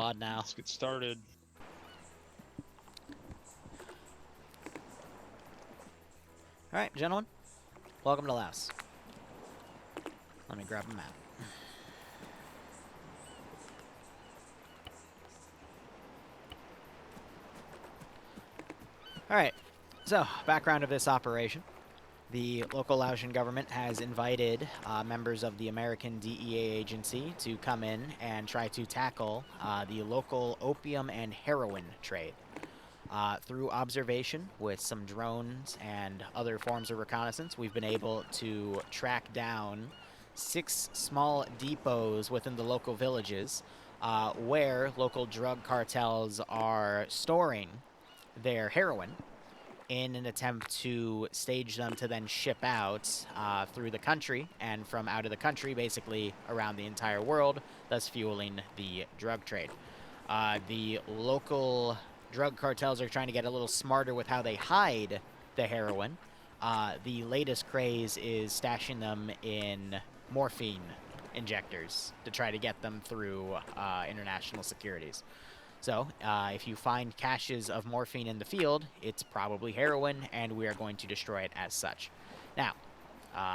VOD now. Let's get started. Alright, gentlemen. Welcome to Laos. Let me grab a map. Alright, so background of this operation. The local Laotian government has invited members of the American DEA agency to come in and try to tackle the local opium and heroin trade. Through observation with some drones and other forms of reconnaissance, we've been able to track down 6 small depots within the local villages where local drug cartels are storing their heroin in an attempt to stage them to then ship out through the country, and from out of the country, basically around the entire world, thus fueling the drug trade. The local drug cartels are trying to get a little smarter with how they hide the heroin. The latest craze is stashing them in morphine injectors to try to get them through international securities. So, if you find caches of morphine in the field, it's probably heroin, and we are going to destroy it as such. Now,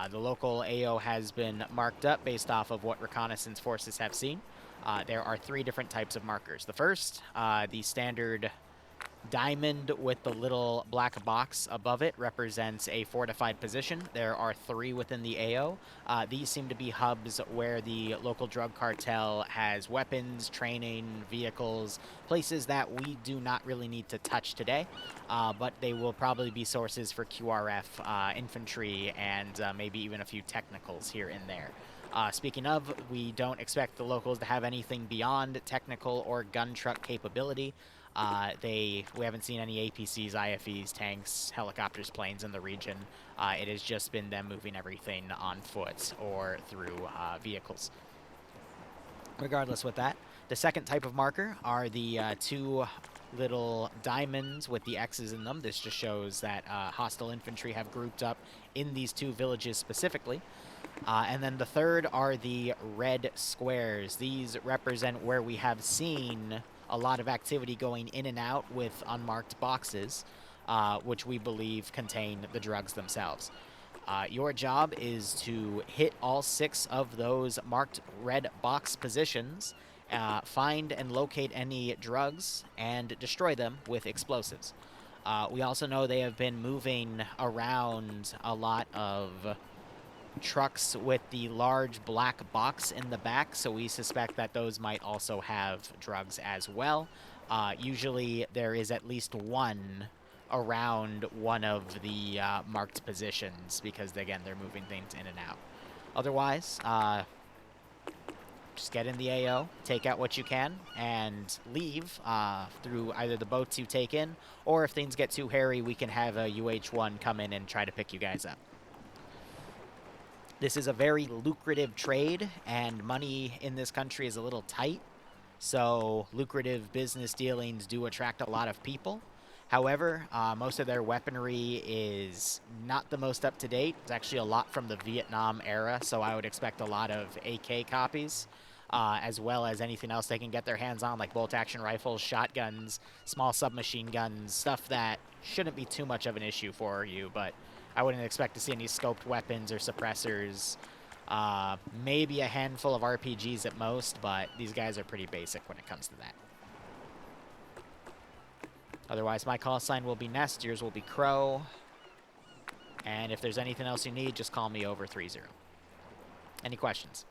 the local AO has been marked up based off of what reconnaissance forces have seen. There are 3 different types of markers. The first, the standard diamond with the little black box above it, represents a fortified position. There are 3 within the AO. These seem to be hubs where the local drug cartel has weapons, training, vehicles, places that we do not really need to touch today, but they will probably be sources for QRF, infantry, and maybe even a few technicals here and there. Speaking of, we don't expect the locals to have anything beyond technical or gun truck capability. We haven't seen any APCs, IFEs, tanks, helicopters, planes in the region. It has just been them moving everything on foot or through vehicles. Regardless with that, the second type of marker are the 2 little diamonds with the X's in them. This just shows that hostile infantry have grouped up in these 2 villages specifically. And then the third are the red squares. These represent where we have seen a lot of activity going in and out with unmarked boxes, which we believe contain the drugs themselves. Your job is to hit all 6 of those marked red box positions, find and locate any drugs, and destroy them with explosives. We also know they have been moving around a lot of trucks with the large black box in the back, so we suspect that those might also have drugs as well. Usually there is at least one around one of the marked positions, because again, they're moving things in and out. Otherwise, just get in the AO, take out what you can, and leave through either the boats you take in, or if things get too hairy, we can have a UH-1 come in and try to pick you guys up. This is a very lucrative trade, and money in this country is a little tight, so lucrative business dealings do attract a lot of people. However, most of their weaponry is not the most up-to-date. It's actually a lot from the Vietnam era, so I would expect a lot of AK copies, as well as anything else they can get their hands on, like bolt-action rifles, shotguns, small submachine guns, stuff that shouldn't be too much of an issue for you, but I wouldn't expect to see any scoped weapons or suppressors. Maybe a handful of RPGs at most, but these guys are pretty basic when it comes to that. Otherwise, my call sign will be Nest, yours will be Crow. And if there's anything else you need, just call me over 30. Any questions?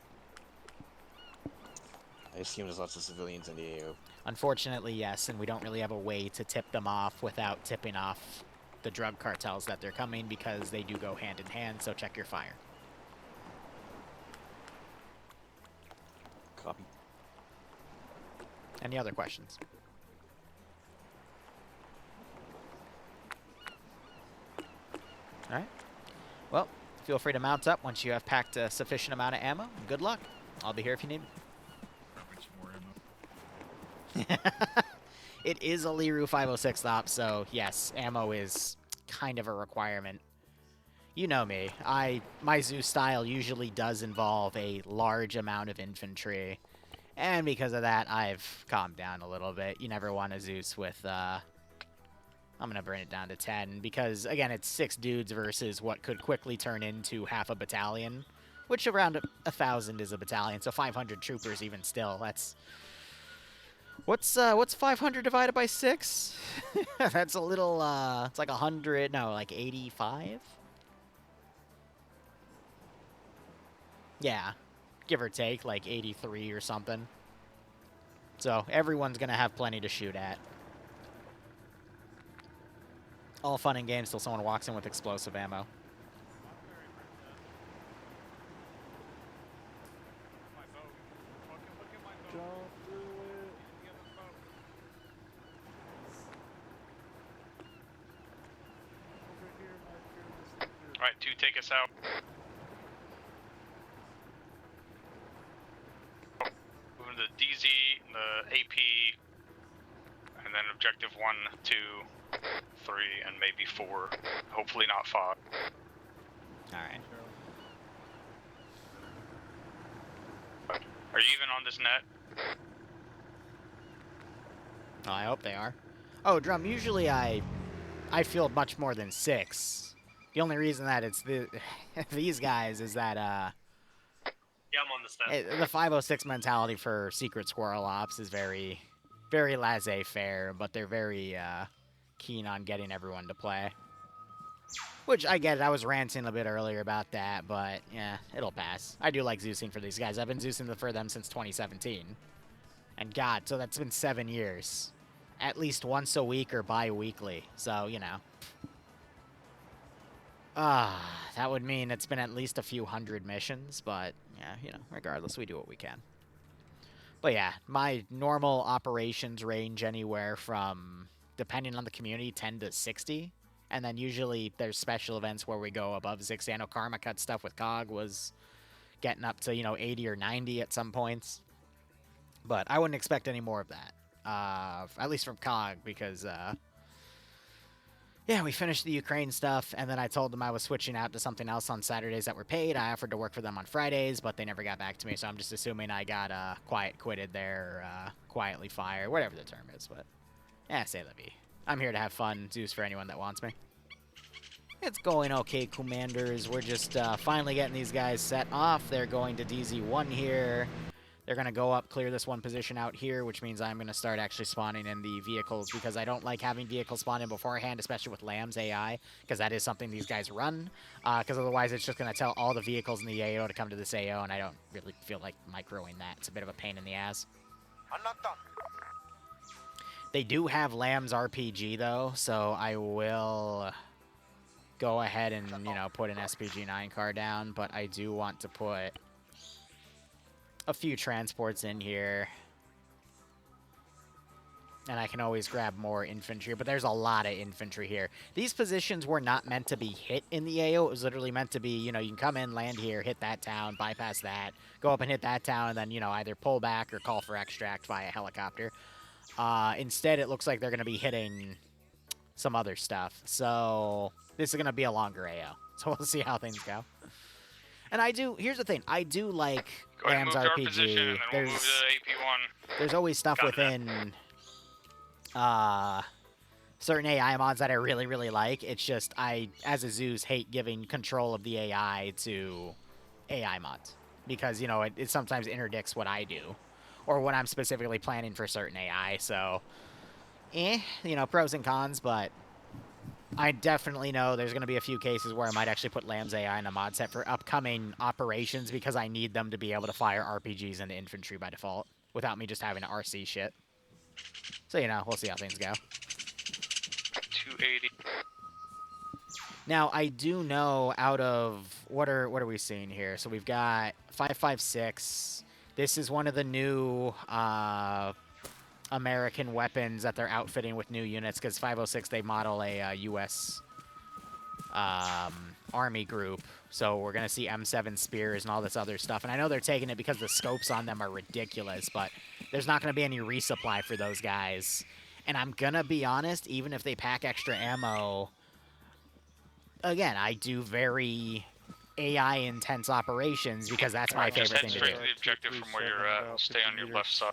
I assume there's lots of civilians in the AO. Unfortunately, yes, and we don't really have a way to tip them off without tipping off the drug cartels that they're coming, because they do go hand in hand, so check your fire. Copy. Any other questions? Alright. Well, feel free to mount up once you have packed a sufficient amount of ammo. Good luck. I'll be here if you need me. It is a Liru 506 op, so yes, ammo is kind of a requirement. You know me. My Zeus style usually does involve a large amount of infantry, And because of that, I've calmed down a little bit. You never want a Zeus with, I'm going to bring it down to 10, because, again, it's 6 dudes versus what could quickly turn into half a battalion, which around 1,000 is a battalion, so 500 troopers even still. That's... What's 500 divided by 6? That's a little, it's like 100, no, like 85? Yeah, give or take, like 83 or something. So everyone's going to have plenty to shoot at. All fun and games till someone walks in with explosive ammo. Alright, 2, take us out. Moving to DZ, the AP, and then objective 1, 2, 3, and maybe 4. Hopefully not 5. Alright. Are you even on this net? Oh, I hope they are. Oh, Drum, usually I field much more than 6. The only reason that it's these guys is that, Yeah, I'm on the net. the 506 mentality for Secret Squirrel Ops is very, very laissez-faire, but they're very, keen on getting everyone to play. Which, I get it, I was ranting a bit earlier about that, but, yeah, it'll pass. I do like Zeusing for these guys. I've been Zeusing for them since 2017. And God, so that's been 7 years. At least once a week or bi-weekly, so, you know. That would mean it's been at least a few hundred missions, but, yeah, you know, regardless, we do what we can. But yeah, my normal operations range anywhere from, depending on the community, 10 to 60. And then usually there's special events where we go above 60. I know Karma Cut stuff with COG was getting up to, you know, 80 or 90 at some points. But I wouldn't expect any more of that. At least from COG, because, yeah, we finished the Ukraine stuff, and then I told them I was switching out to something else on Saturdays that were paid. I offered to work for them on Fridays, but they never got back to me, so I'm just assuming I got quiet quitted there, quietly fired, whatever the term is, but yeah, say that be. I'm here to have fun, Zeus for anyone that wants me. It's going okay, Commanders. We're just finally getting these guys set off. They're going to DZ1 here. They're going to go up, clear this one position out here, which means I'm going to start actually spawning in the vehicles, because I don't like having vehicles spawn in beforehand, especially with Lamb's AI, because that is something these guys run, because otherwise it's just going to tell all the vehicles in the AO to come to this AO, and I don't really feel like microing that. It's a bit of a pain in the ass. I'm not done. They do have Lamb's RPG, though, so I will go ahead and, you know, put an SPG-9 car down, but I do want to put a few transports in here. And I can always grab more infantry, but there's a lot of infantry here. These positions were not meant to be hit in the AO. It was literally meant to be, you know, you can come in, land here, hit that town, bypass that, go up and hit that town, and then, you know, either pull back or call for extract via helicopter. Instead, it looks like they're going to be hitting some other stuff. So this is going to be a longer AO. So we'll see how things go. And I do, here's the thing, I do like Lamb's RPG. We'll move to AP1. There's always stuff within certain AI mods that I really, really like. It's just, I, as a Zeus, hate giving control of the AI to AI mods. Because, you know, it sometimes interdicts what I do. Or what I'm specifically planning for certain AI, so you know, pros and cons, but I definitely know there's going to be a few cases where I might actually put Lamb's AI in a mod set for upcoming operations, because I need them to be able to fire RPGs into infantry by default without me just having to RC shit. So, you know, we'll see how things go. 280. Now, I do know out of, what are we seeing here? So we've got 5.56. This is one of the new American weapons that they're outfitting with new units, because 506, they model a U.S. Army group. So we're going to see M7 Spears and all this other stuff. And I know they're taking it because the scopes on them are ridiculous, but there's not going to be any resupply for those guys. And I'm going to be honest, even if they pack extra ammo, again, I do very AI intense operations because that's my Just favorite head thing to straight do. to the objective from where you're at. Stay on your left side.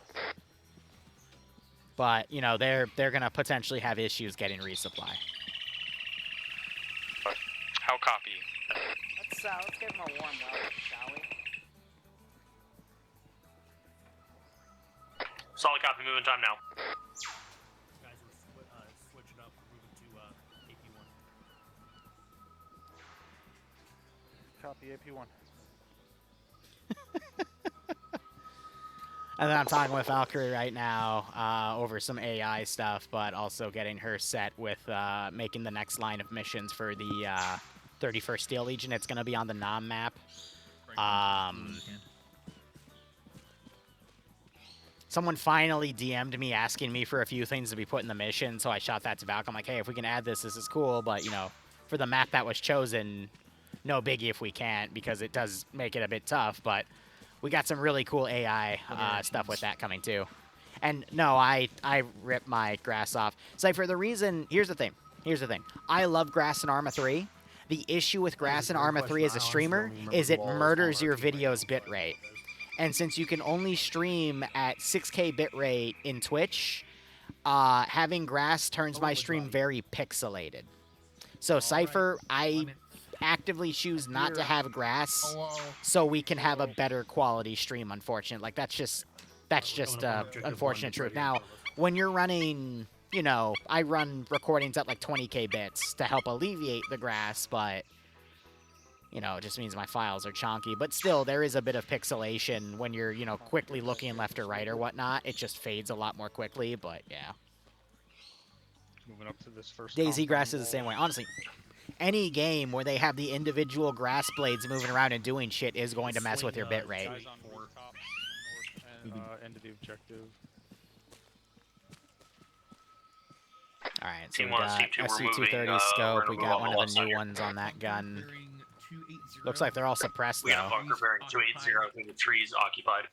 But, you know, they're going to potentially have issues getting resupply. How copy? Let's give them a warm welcome, shall we? Solid copy, moving time now. Guys, we're switching up, moving to AP1. Copy AP1. And then I'm talking with Valkyrie right now over some AI stuff, but also getting her set with making the next line of missions for the 31st Steel Legion. It's going to be on the Nam map. Someone finally DM'd me asking me for a few things to be put in the mission, so I shot that to Valk. I'm like, hey, if we can add this, this is cool, but, you know, for the map that was chosen, no biggie if we can't, because it does make it a bit tough, but we got some really cool AI stuff with that coming, too. And, no, I ripped my grass off. Cypher, the reason... Here's the thing. I love Grass and Arma 3. The issue with Grass and Arma 3 as a streamer is it murders your video's bitrate. And since you can only stream at 6K bitrate in Twitch, having Grass turns my stream very pixelated. So, Cypher, I actively choose not to have Grass so we can have a better quality stream, unfortunately. Like, that's just unfortunate truth. Now, when you're running, you know, I run recordings at like 20K bits to help alleviate the Grass, but, you know, it just means my files are chonky. But still, there is a bit of pixelation when you're, you know, quickly looking left or right or whatnot. It just fades a lot more quickly, but yeah. Moving up to this first. DayZ Grass is the same way. Honestly, any game where they have the individual grass blades moving around and doing shit is going to mess with your bitrate. Guys on rooftop, north and end of the objective. Alright, so Team we one, got Team two, we're SC-230 moving, scope. we're We gonna got move one on the of left the new side ones on that gun. Bearing 280. Looks like they're all suppressed, We have though. bunker bearing 280. I think the tree's occupied.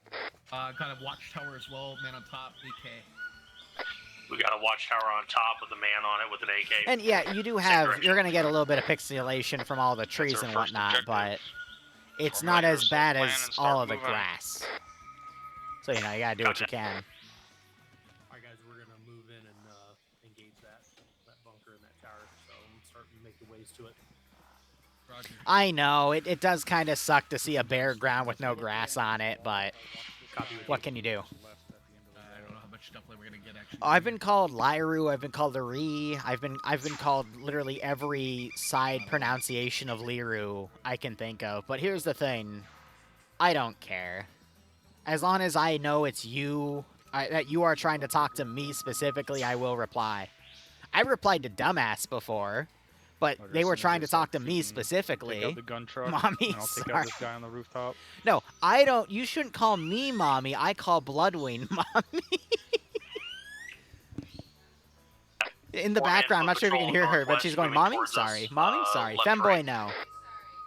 Kind of watchtower as well, man on top, AK. We got a watchtower on top with a man on it with an AK. And yeah, you do have, you're going to get a little bit of pixelation from all the trees our and first whatnot, objective. but it's From not right, as your bad plan as and start all of the moving. grass. So, you know, you got to do what you can. Alright, guys, we're gonna move in and engage that bunker and that tower. So we'll start to make the ways to it. Roger. I know, it does kind of suck to see a bare ground with no grass on it, but what can you do? I don't know how much stuff we're gonna get actually. I've been called Liru, I've been called Liru, I've been called literally every side pronunciation of Liru I can think of. But here's the thing, I don't care. As long as I know it's you, that you are trying to talk to me specifically, I will reply. I replied to dumbass before, but they were trying to talk to me specifically. Take out the gun truck. Mommy, and I'll take sorry. out this guy on the rooftop. No, I don't. You shouldn't call me mommy. I call Bloodwing mommy. In the background, I'm not sure if you can hear her, but she's going, "Mommy, sorry, mommy, sorry, femboy, no,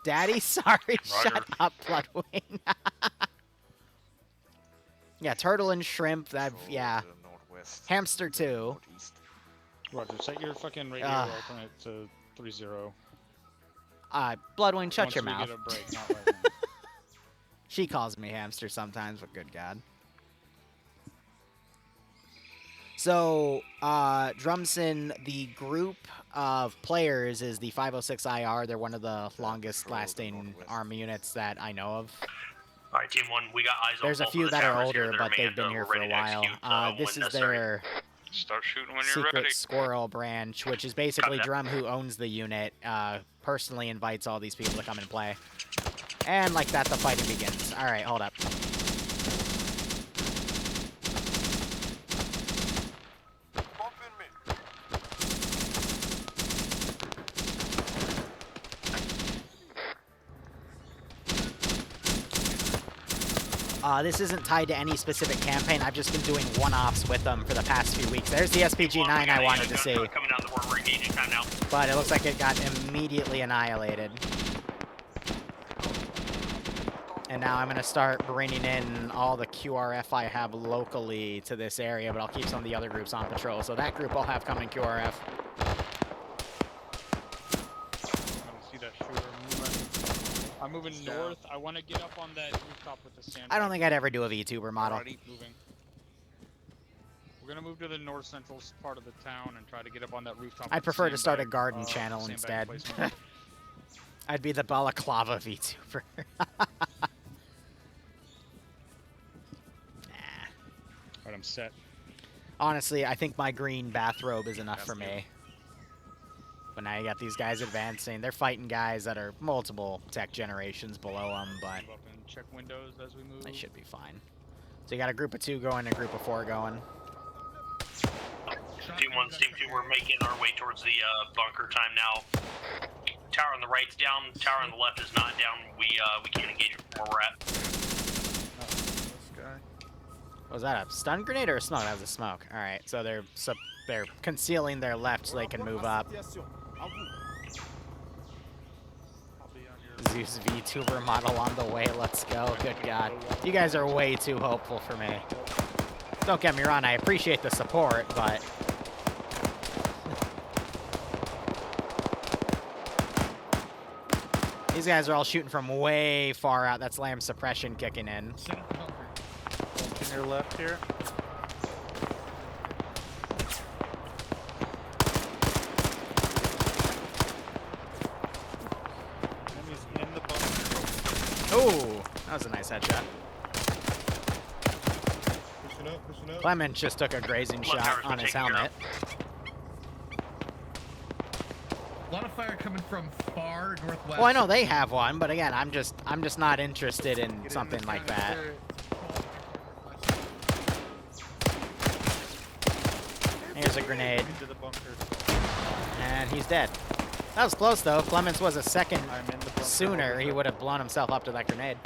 daddy, sorry, shut up, Bloodwing." Yeah, turtle and shrimp. That yeah, To the northwest. hamster too. Northeast. Roger, set your fucking radio Ugh. alternate to 30. Bloodwing, shut Once your we mouth. Get a break, not right now. She calls me hamster sometimes, but good God. So, Drumson, the group of players is the 506 IR. They're one of the longest lasting army units that I know of. All right, Team 1, we got eyes on There's a both few of the that are towers here. older, They're but they've manned, been here for we're a ready to while. execute, This when is necessary. their Start shooting when you're secret ready. Squirrel branch, which is basically Copy that. Drum, who owns the unit, personally invites all these people to come and play. And like that, the fighting begins. All right, hold up. This isn't tied to any specific campaign. I've just been doing one-offs with them for the past few weeks. There's the SPG-9 I wanted to see, Coming down the board, we're engaging time now. but it looks like it got immediately annihilated. And now I'm going to start bringing in all the QRF I have locally to this area, but I'll keep some of the other groups on patrol. So that group I'll have coming QRF. I don't see that shooter moving. I'm moving north. I want to get up on that rooftop with the sand. I don't think I'd ever do a VTuber model. Alrighty, moving. We're gonna move to the north central part of the town and try to get up on that rooftop. I'd with the prefer to start a sandbag, garden channel sandbag instead. placement. I'd be the balaclava VTuber. Nah. Alright, I'm set. Honestly, I think my green bathrobe is enough That's for good. me. But now you got these guys advancing. They're fighting guys that are multiple tech generations below them, but Move up and check windows as we move. they should be fine. So you got a group of 2 going, a group of 4 going. Team 1, Team 2, we're making our way towards the bunker time now. Tower on the right's down, tower on the left is not down. We can't engage from where we're at. This guy. Was that a stun grenade or a smoke? That was a smoke. All right, so they're concealing their left so they can move up. I'll be on your Zeus VTuber model on the way. Let's go. Good God. You guys are way too hopeful for me. Don't get me wrong, I appreciate the support, but... These guys are all shooting from way far out. That's lamb suppression kicking in. to your left here. Enemies in the bunker. Ooh, that was a nice headshot. Pushing up. Clement just took a grazing Left shot tower's been on his taken care helmet. A lot of fire coming from far northwest. Well, I know they have one, but again, I'm just not interested in Get in something this like guy that. there. Here's a grenade, Into the bunker. and he's dead. That was close though. If Clemens was a second I'm in the bunker. sooner, he would have blown himself up to that grenade.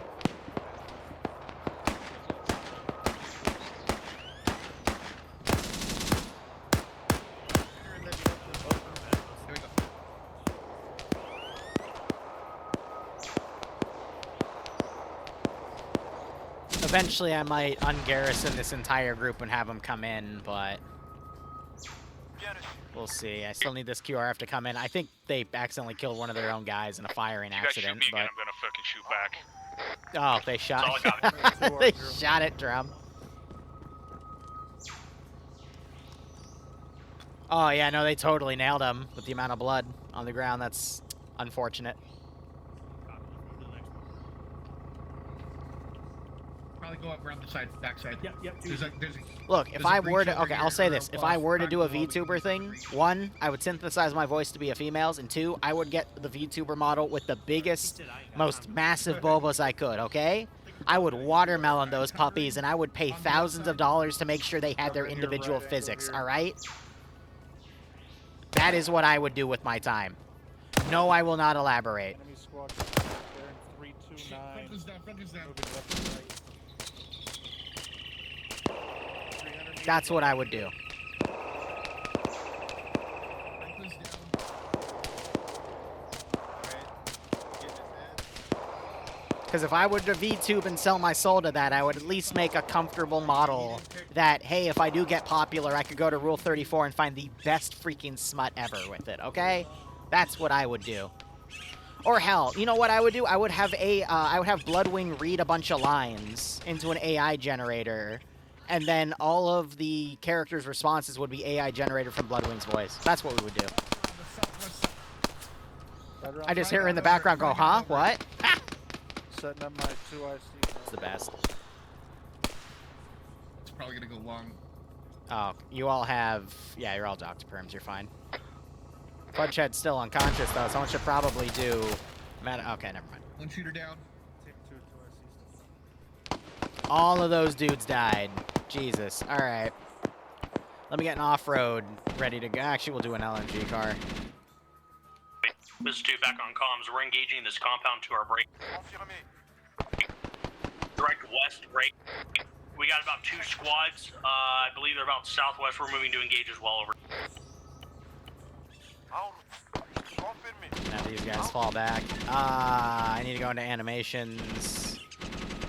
There we go. Eventually, I might ungarrison this entire group and have them come in, but we'll see. I still need this QRF to come in. I think they accidentally killed one of their own guys in a firing You guys shoot accident, me again, but I'm gonna fucking shoot back. oh, they shot. That's all they shot it, Drum. Oh yeah, no, they totally nailed him with the amount of blood on the ground. That's unfortunate. Probably go up around the side, backside. Yep. There's a Look, if There's a I breach were to, over okay, here I'll say or this. If above. I were to do a Back above, VTuber thing, breach. 1, I would synthesize my voice to be a female's, and 2, I would get the VTuber model with the biggest, most massive bobas I could, okay? I would watermelon those puppies, and I would pay thousands of dollars to make sure they had their Cover your individual right angle physics, here. alright? That is what I would do with my time. No, I will not elaborate. Enemy squad there in 329. Front is down, front is down. Moving left and right. 300 meters That's what I would do. Front is down. Because if I were to VTube and sell my soul to that, I would at least make a comfortable model that, hey, if I do get popular, I could go to Rule 34 and find the best freaking smut ever with it, okay? That's what I would do. Or hell, you know what I would do? I would have Bloodwing read a bunch of lines into an AI generator, and then all of the characters' responses would be AI generated from Bloodwing's voice. That's what we would do. Right around I just right hear her in the over, background go, right huh? over. What? Ah! Setting up my 2 IC. It's the best. It's probably gonna go long. Oh, you all have... Yeah, you're all Dr. Perms. You're fine. Fudgehead's still unconscious, though. Someone should probably do... Okay, never mind. One shooter down. Team 2 IC. All of those dudes died. Jesus. All right. Let me get an off-road ready to go. Actually, we'll do an LNG car. This is 2 back on comms. We're engaging this compound to our break. Direct west break. We got about 2 squads. I believe they're about southwest. We're moving to engage as well over. Now these guys fall back. I need to go into animations.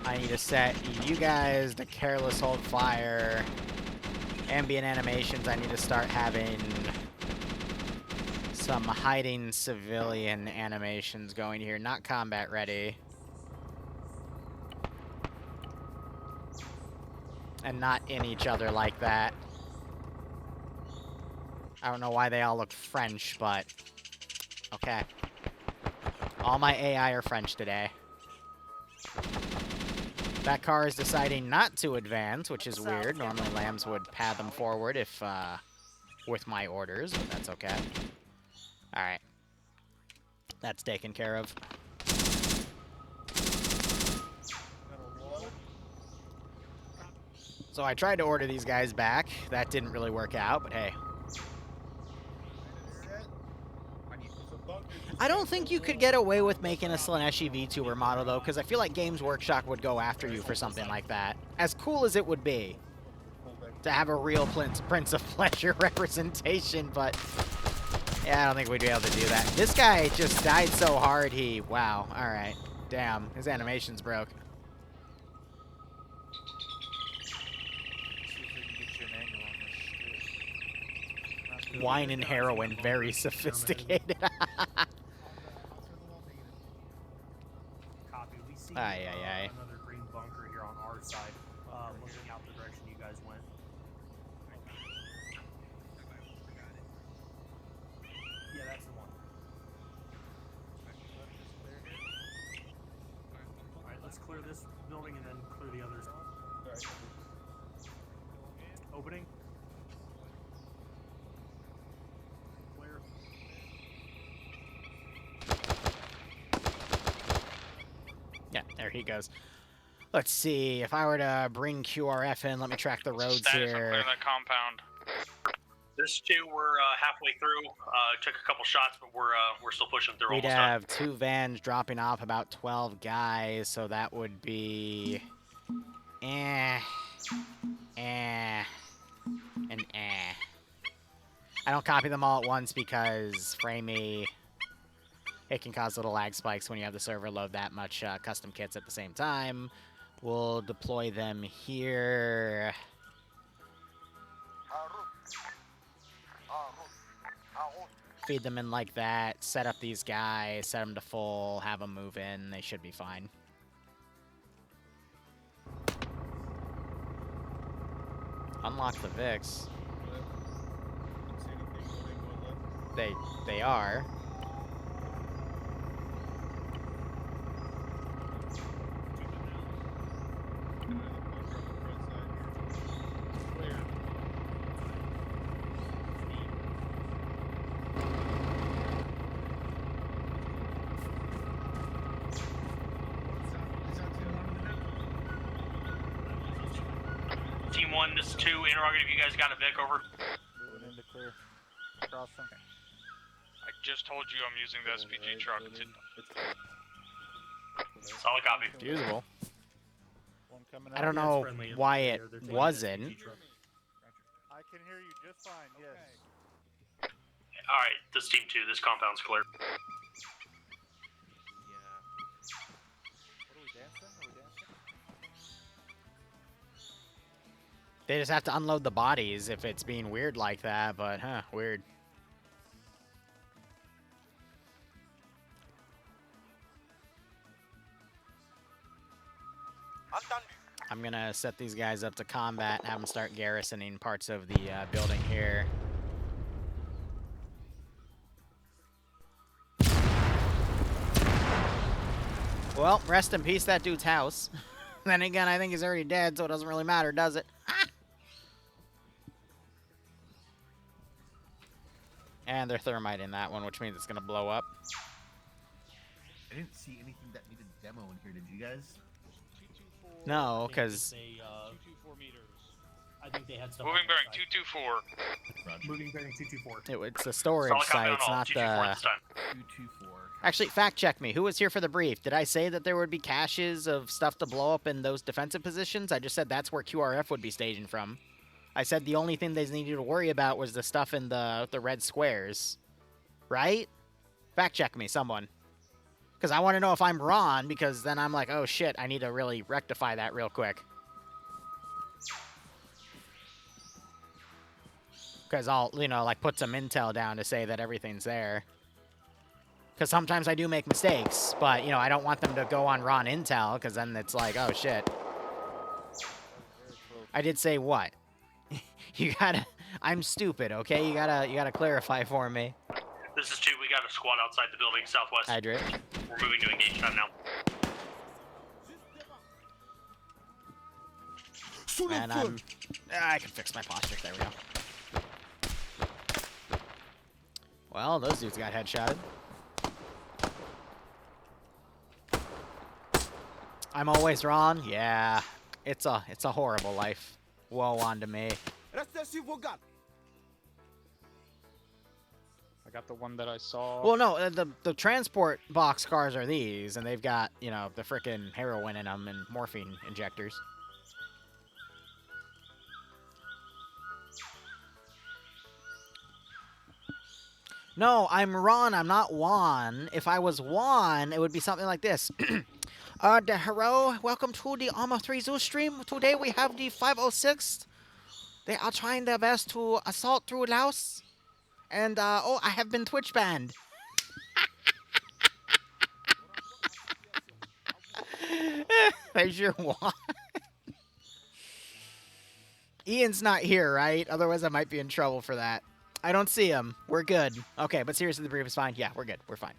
I need to set you guys to careless hold fire. Ambient animations, I need to start having some hiding civilian animations going here. Not combat ready. And not in each other like that. I don't know why they all look French, but okay. All my AI are French today. That car is deciding not to advance, which is weird. Normally lambs would pad them forward if, with my orders, but that's okay. Alright. That's taken care of. So I tried to order these guys back. That didn't really work out, but hey. I don't think you could get away with making a Slaneshi VTuber model, though, because I feel like Games Workshop would go after you for something like that. As cool as it would be to have a real Prince of Pleasure representation, but yeah, I don't think we'd be able to do that. This guy just died so hard, wow, alright. Damn, his animation's broke. Wine and heroin, very sophisticated. Copy. We see Another green bunker here on our side, looking out the direction you guys went. Yeah, that's the one. Alright, let's clear this building and then clear the others. Opening. Clear. Yeah, there he goes. Let's see, if I were to bring QRF in, let me track the roads Status on here. clearing that compound. This two, we're halfway through. Took a couple shots, but we're still pushing through. We'd Almost have 2 vans dropping off about 12 guys, so that would be... and I don't copy them all at once because Framey, it can cause little lag spikes when you have the server load that much custom kits at the same time. We'll deploy them here. Feed them in like that, set up these guys, set them to full, have them move in, they should be fine. Unlock the VIX. They are. Team 1, this is 2. Interrogative, you guys got a Vic, over. Moving into clear. Crossing. I just told you I'm using the SPG truck. Solid copy. Usable. One coming I out. don't know friendly why infantry it there. They're taking wasn't. SPG truck. I can hear you just fine, yes. Alright, this team 2, this compound's clear. What are we dancing? Are we dancing? They just have to unload the bodies if it's being weird like that, but weird. I'm gonna set these guys up to combat and have them start garrisoning parts of the building here. Well, rest in peace, that dude's house. Then again, I think he's already dead, so it doesn't really matter, does it? And they're thermite in that one, which means it's gonna blow up. I didn't see anything that needed demo in here, did you guys? No, I think because they, 224 meters. I think they had stuff. Moving on their bearing side. 224. Moving bearing 224. it's the storage Solid copy site, on it's all. not 224 the... this time. 224. Actually, fact check me. Who was here for the brief? Did I say that there would be caches of stuff to blow up in those defensive positions? I just said that's where QRF would be staging from. I said the only thing they needed to worry about was the stuff in the red squares. Right? Fact check me, someone. Because I want to know if I'm wrong, because then I'm like, oh shit, I need to really rectify that real quick. Because I'll, you know, like put some intel down to say that everything's there. Because sometimes I do make mistakes, but, you know, I don't want them to go on raw intel, because then it's like, oh, shit. I did say what? You gotta... I'm stupid, okay? You gotta clarify for me. This is 2. We got a squad outside the building, southwest. Hydrate. We're moving to engage time now. And I can fix my posture. There we go. Well, those dudes got headshotted. I'm always wrong. Yeah, it's a horrible life. Woe unto me. I got the one that I saw. Well, no, the transport box cars are these, and they've got, you know, the frickin' heroin in them and morphine injectors. No, I'm Ron. I'm not Juan. If I was Juan, it would be something like this. The hero, welcome to the Arma 3 Zoo stream. Today we have the 506th. They are trying their best to assault through Laos. And, oh, I have been Twitch banned. There's your Juan. Ian's not here, right? Otherwise I might be in trouble for that. I don't see him. We're good. Okay, but seriously, the brief is fine. Yeah, we're good. We're fine.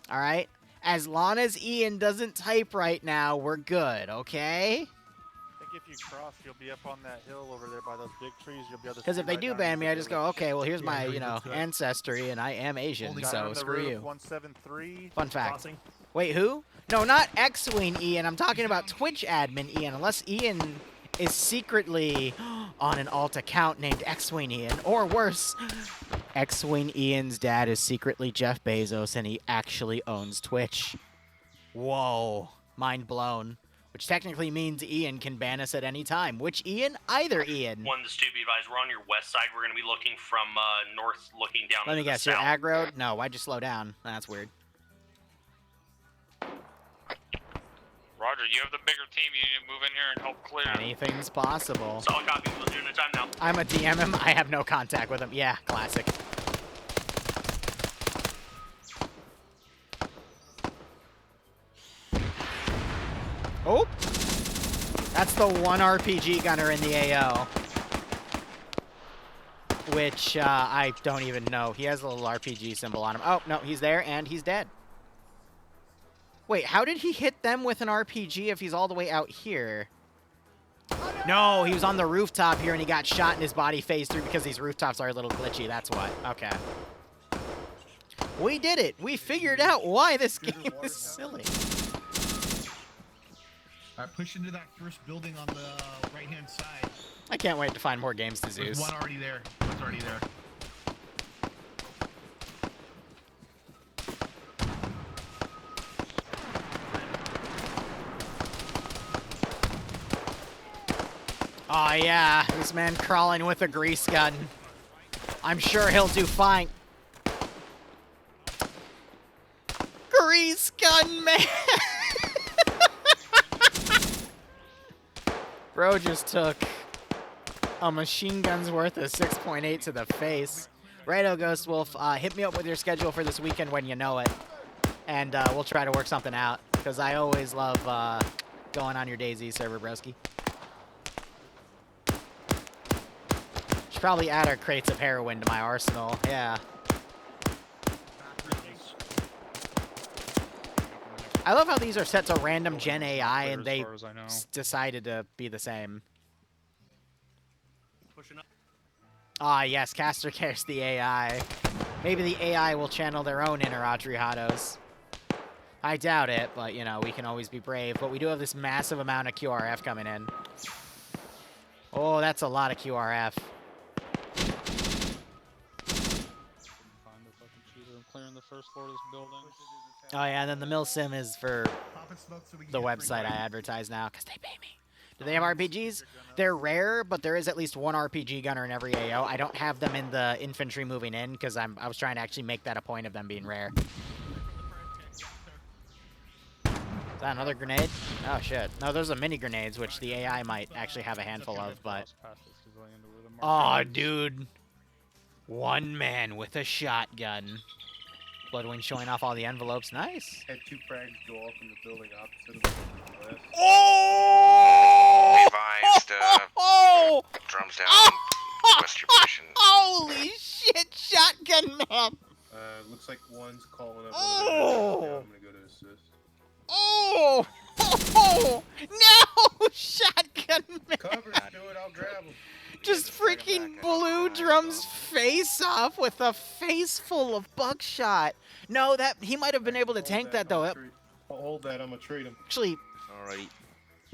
All right? As long as Ian doesn't type right now, we're good, okay? I think if you cross, you'll be up on that hill over there by those big trees. You'll be able to. Because if they right do down ban into me, the I just go, village. okay, well, here's my, Yeah, you know, good. ancestry, and I am Asian, Only Guy so on the screw roof, you. 173. Fun fact. Crossing. Wait, who? No, not X-Wing Ian. I'm talking about Twitch admin Ian, unless Ian is secretly on an alt account named X-Wing Ian. Or worse, X-Wing Ian's dad is secretly Jeff Bezos, and he actually owns Twitch. Whoa. Mind blown. Which technically means Ian can ban us at any time. Which Ian? Either Ian. 1 to 2, be advised. We're on your west side. We're going to be looking from north, looking down Let me into the guess, you're south. aggroed? No, why'd you slow down? That's weird. Roger, you have the bigger team. You need to move in here and help clear. Anything's possible. Solid copy. We'll do it in time now. I'm a DM him. I have no contact with him. Yeah, classic. Oh! That's the one RPG gunner in the AO. Which, I don't even know. He has a little RPG symbol on him. Oh, no, he's there, and he's dead. Wait, how did he hit them with an RPG if he's all the way out here? No, he was on the rooftop here, and he got shot and his body phased through because these rooftops are a little glitchy. That's what. Okay. We did it. We figured out why this game is silly. All right, push into that first building on the right-hand side. I can't wait to find more games to There's Zeus. one already there. One's already there. Oh, yeah. This man crawling with a grease gun. I'm sure he'll do fine. Grease gun, man! Bro just took a machine gun's worth of 6.8 to the face. Righto, Ghost Wolf. Hit me up with your schedule for this weekend when you know it. And we'll try to work something out. Because I always love going on your DayZ server, broski. Should probably add our crates of heroin to my arsenal. Yeah. I love how these are set to random Gen AI and they As far as I know. decided to be the same. Pushing up. Ah, yes, Caster cares the AI. Maybe the AI will channel their own inner Adriados. I doubt it, but, you know, we can always be brave. But we do have this massive amount of QRF coming in. Oh, that's a lot of QRF. Find the fucking shooter. I'm clearing the first floor of this building. Oh, yeah, and then the mill sim is for Pop and smoke so we can the get three website I right. advertise now, because they pay me. Do they have RPGs? They're rare, but there is at least one RPG gunner in every AO. I don't have them in the infantry moving in, because I was trying to actually make that a point of them being rare. Is that another grenade? Oh, shit. No, those are mini grenades, which the AI might actually have a handful of, but... Past this civilian to where the Oh, dude. One man with a shotgun. Bloodwind showing off all the envelopes. Nice. Had 2 frags go off in the building opposite of the west. Oh! Advised, Oh! drums down, Oh! west your position. Holy shit, shotgun man! Looks like one's calling up. Oh! I'm gonna go to assist. Oh! Oh! No! Shotgun man! Cover, do it, I'll grab him. Just freaking blew Drum's face off with a face full of buckshot. No, that he might have been able to tank that though. I'll hold that, I'm gonna treat him. Actually, Alrighty.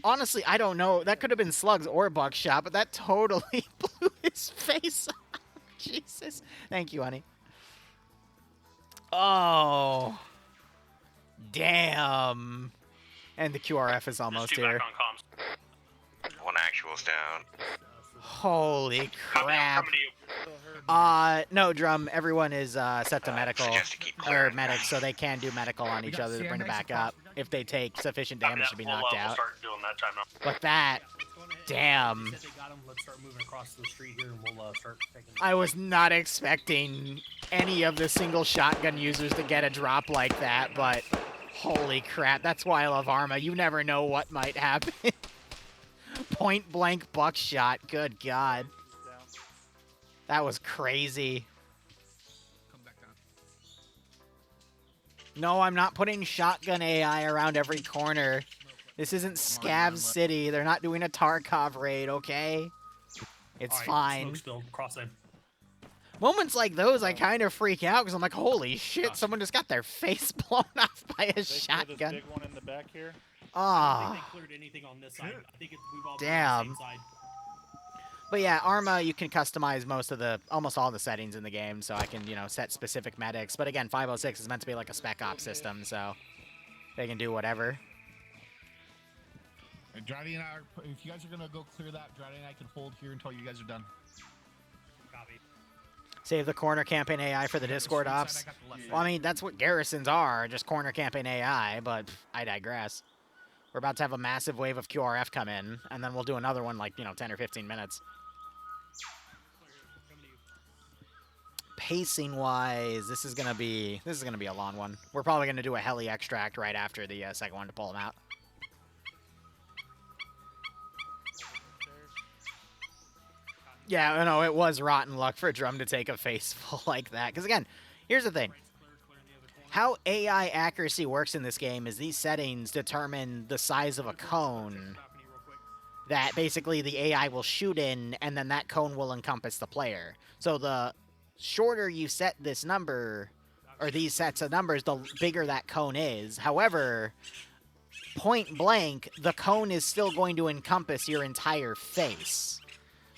honestly, I don't know. That could have been slugs or buckshot, but that totally blew his face off. Jesus. Thank you, honey. Oh. Damn. And the QRF is almost Just here. back on comms. One actual's down. Holy Copy, I'm crap. coming to you. No, Drum. Everyone is set to medical Suggest to keep or clear. medics, so they can do medical on each other to bring it back up if they take sufficient Copy damage that. to be We'll, knocked we'll out. start doing that time now. But that, damn. Said they got him. Let's start moving across the street here, and we'll start taking. I was not expecting any of the single shotgun users to get a drop like that, but holy crap, that's why I love Arma. You never know what might happen. Point blank buckshot, good God. That was crazy. No, I'm not putting shotgun AI around every corner. This isn't Scav City. They're not doing a Tarkov raid, okay? It's Alright, fine. Smoke still crossing. Moments like those, I kind of freak out because I'm like, holy shit, someone just got their face blown off by a They clear this shotgun. big one in the back here. I don't think Ah. they cleared anything on this side. I think we've all Damn. been on the same side. But yeah, Arma, you can customize almost all the settings in the game, so I can, set specific medics. But again, 506 is meant to be like a spec ops system, so they can do whatever. Draddy and I, if you guys are gonna go clear that, Draddy and I can hold here until you guys are done. Copy. Save the corner campaign AI for the Discord ops. Well, I mean, that's what garrisons are, just corner campaign AI, but I digress. We're about to have a massive wave of QRF come in, and then we'll do another one like, 10 or 15 minutes. Pacing-wise, this is gonna be a long one. We're probably gonna do a heli extract right after the second one to pull them out. Yeah, no, it was rotten luck for Drum to take a face full like that. Because again, here's the thing. How AI accuracy works in this game is these settings determine the size of a cone that basically the AI will shoot in, and then that cone will encompass the player. So the shorter you set this number, or these sets of numbers, the bigger that cone is. However, point blank, the cone is still going to encompass your entire face.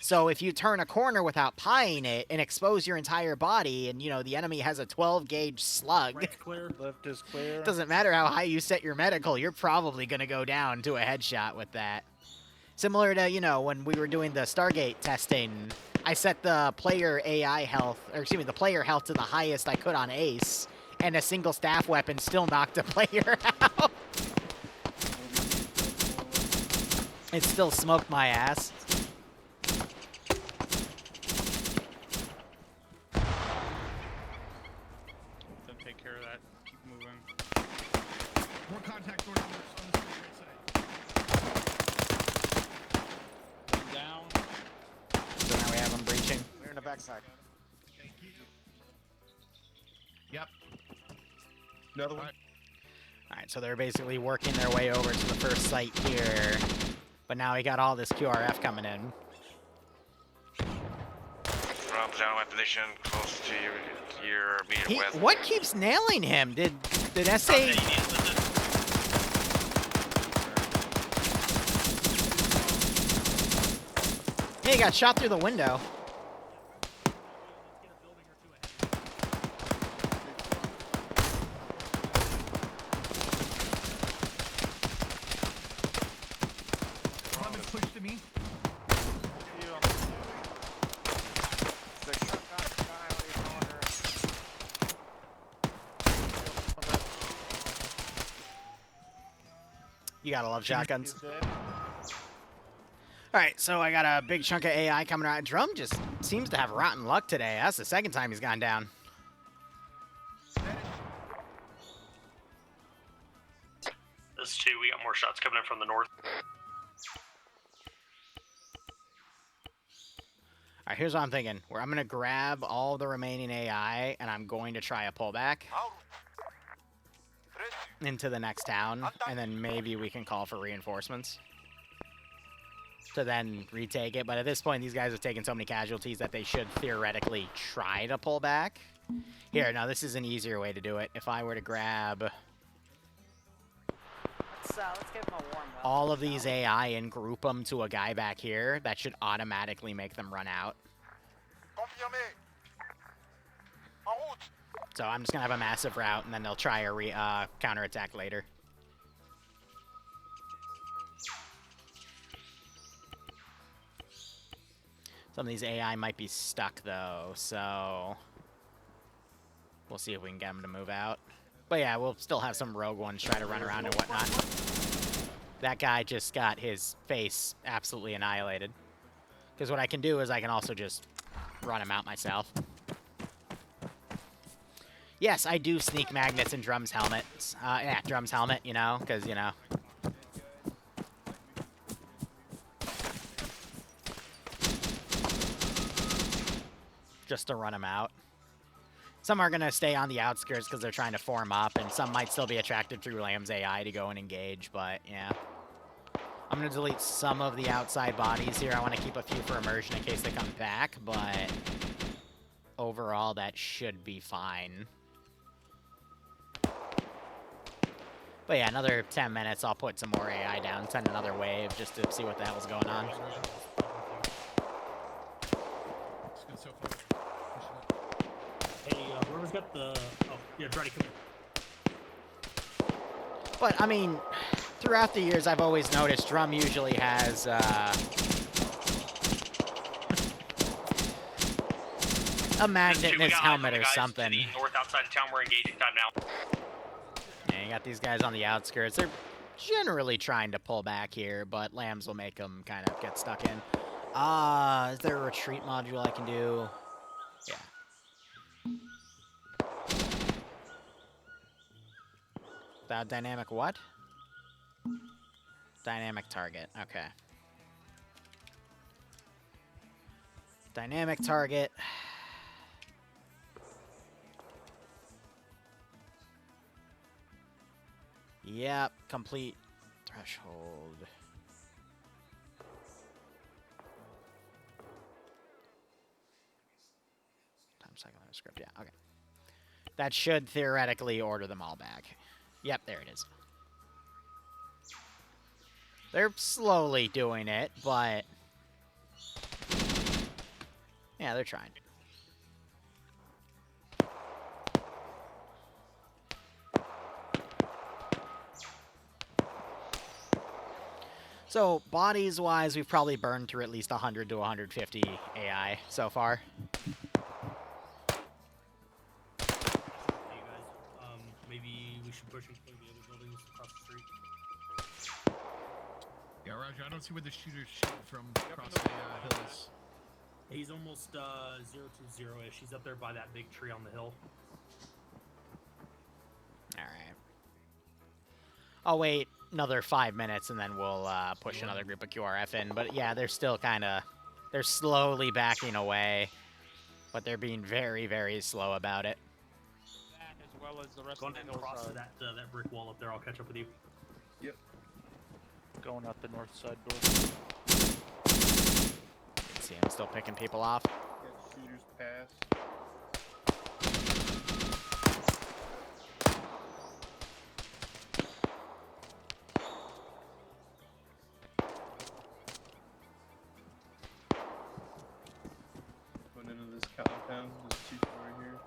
So if you turn a corner without pieing it and expose your entire body, and, the enemy has a 12-gauge slug, Right's clear. Left is clear. doesn't matter how high you set your medical, you're probably going to go down to a headshot with that. Similar to, when we were doing the Stargate testing, I set the player AI health, or excuse me, the player health to the highest I could on Ace, and a single staff weapon still knocked a player out. It still smoked my ass. Then take care of that. Keep moving. More contact orders on the street right side. Down. So now we have them breaching. We're in the backside. Yep. Another one. Alright, so they're basically working their way over to the first site here. But now we got all this QRF coming in. Drums down in my position, close to your immediate west. What keeps nailing him? Did SA... Copy that, you need assistance. Yeah, he got shot through the window. Drum is pushed to me. You gotta love shotguns. He's dead. Alright, so I got a big chunk of AI coming out. Drum just seems to have rotten luck today. That's the second time he's gone down. This is 2. We got more shots coming in from the north. Alright, here's what I'm thinking. Where I'm going to grab all the remaining AI, and I'm going to try a pullback into the next town, and then maybe we can call for reinforcements to then retake it. But at this point, these guys have taken so many casualties that they should theoretically try to pull back. Here, now this is an easier way to do it. If I were to grab let's give him a warm welcome. all of these AI and group them to a guy back here, that should automatically make them run out. So I'm just going to have a massive rout, and then they'll try a counterattack later. Some of these AI might be stuck, though, so we'll see if we can get them to move out. But yeah, we'll still have some rogue ones try to run around and whatnot. That guy just got his face absolutely annihilated. Because what I can do is I can also just run him out myself. Yes, I do sneak magnets in Drum's helmet. Yeah, Drum's helmet, you know, because, you know. Just to run him out. Some are going to stay on the outskirts because they're trying to form up, and some might still be attracted through Lamb's AI to go and engage, but yeah. I'm going to delete some of the outside bodies here. I want to keep a few for immersion in case they come back, but overall that should be fine. But yeah, another 10 minutes, I'll put some more AI down, send another wave just to see what the hell's going on. Hey, whoever's got the... Oh, yeah, try to come in. But, I mean, throughout the years, I've always noticed Drum usually has, a magnet in his helmet or something. To the north outside of town, we're engaging time now. Yeah, you got these guys on the outskirts. They're generally trying to pull back here, but Lambs will make them kind of get stuck in. Is there a retreat module I can do? Yeah. Dynamic what? Dynamic target. Okay. Dynamic target. Yep, complete threshold. Time cycle in the script, yeah, okay. That should theoretically order them all back. Yep, there it is. They're slowly doing it, but yeah, they're trying. So, bodies-wise, we've probably burned through at least 100 to 150 AI so far. Hey, guys, maybe we should push into the other buildings across the street. Yeah, Roger, I don't see where the shooter's shooting from across the hills. He's almost 020-ish. He's up there by that big tree on the hill. Alright. I'll wait another 5 minutes and then we'll push another group of QRF in. But yeah, they're still kind of... They're slowly backing away. But they're being very, very slow about it. That as well as the rest Go of the ahead and cross to that brick wall up there. I'll catch up with you. Yep. Going out the north side door. See, I'm still picking people off. Got shooters pass. Going into this compound, this 2-story here.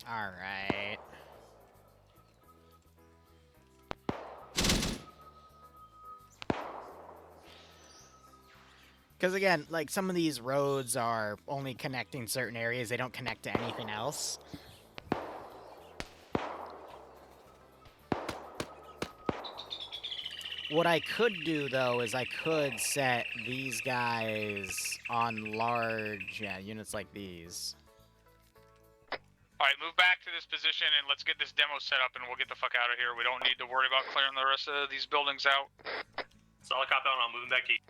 Alright. Because again, like, some of these roads are only connecting certain areas. They don't connect to anything else. What I could do, though, is I could set these guys on large, units like these. Alright, move back to this position and let's get this demo set up and we'll get the fuck out of here. We don't need to worry about clearing the rest of these buildings out. Solid cop out, I'm moving back to you.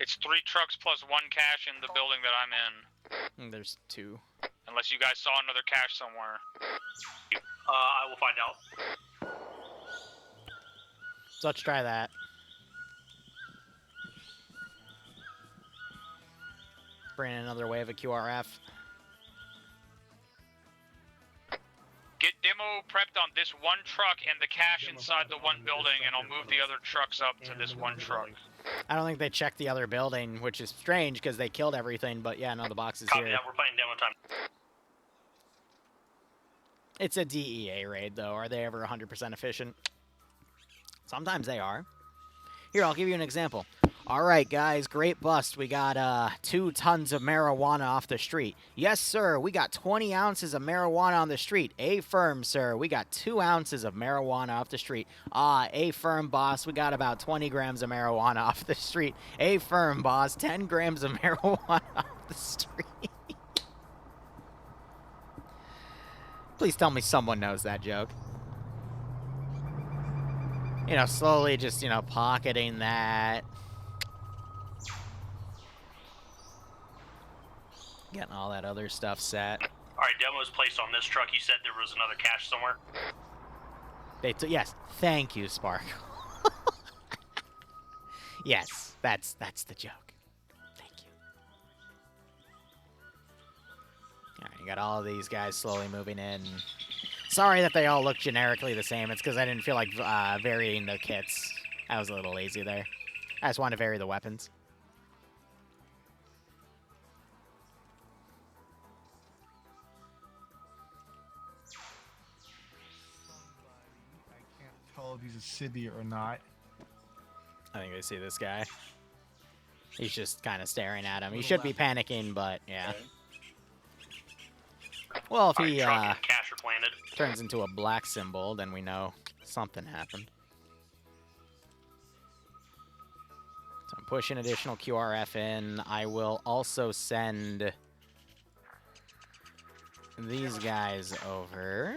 It's 3 trucks plus 1 cache in the building that I'm in. There's 2. Unless you guys saw another cache somewhere. I will find out. So let's try that. Bring in another wave of QRF. Get demo prepped on this one truck and the cache inside the one building, and I'll move the other trucks up to this one truck. I don't think they checked the other building, which is strange because they killed everything, but yeah, no, the box is Copy here. that, we're playing demo time. It's a DEA raid, though. Are they ever 100% efficient? Sometimes they are. Here, I'll give you an example. All right, guys, great bust. We got 2 tons of marijuana off the street. Yes, sir, we got 20 ounces of marijuana on the street. Affirm, sir, we got 2 ounces of marijuana off the street. Affirm, boss, we got about 20 grams of marijuana off the street. Affirm, boss, 10 grams of marijuana off the street. Please tell me someone knows that joke. You know, slowly just, you know, pocketing that. Getting all that other stuff set. Alright, demo is placed on this truck. You said there was another cache somewhere. Yes, thank you, Spark. Yes, that's the joke. Thank you. Alright, you got all of these guys slowly moving in. Sorry that they all look generically the same. It's because I didn't feel like varying the kits. I was a little lazy there. I just wanted to vary the weapons. I can't tell if he's a civvy or not. I think they see this guy. He's just kind of staring at him. He should be panicking, but yeah. Well, if he cache are planted. turns into a black symbol, then we know something happened. So I'm pushing additional QRF in. I will also send these guys over.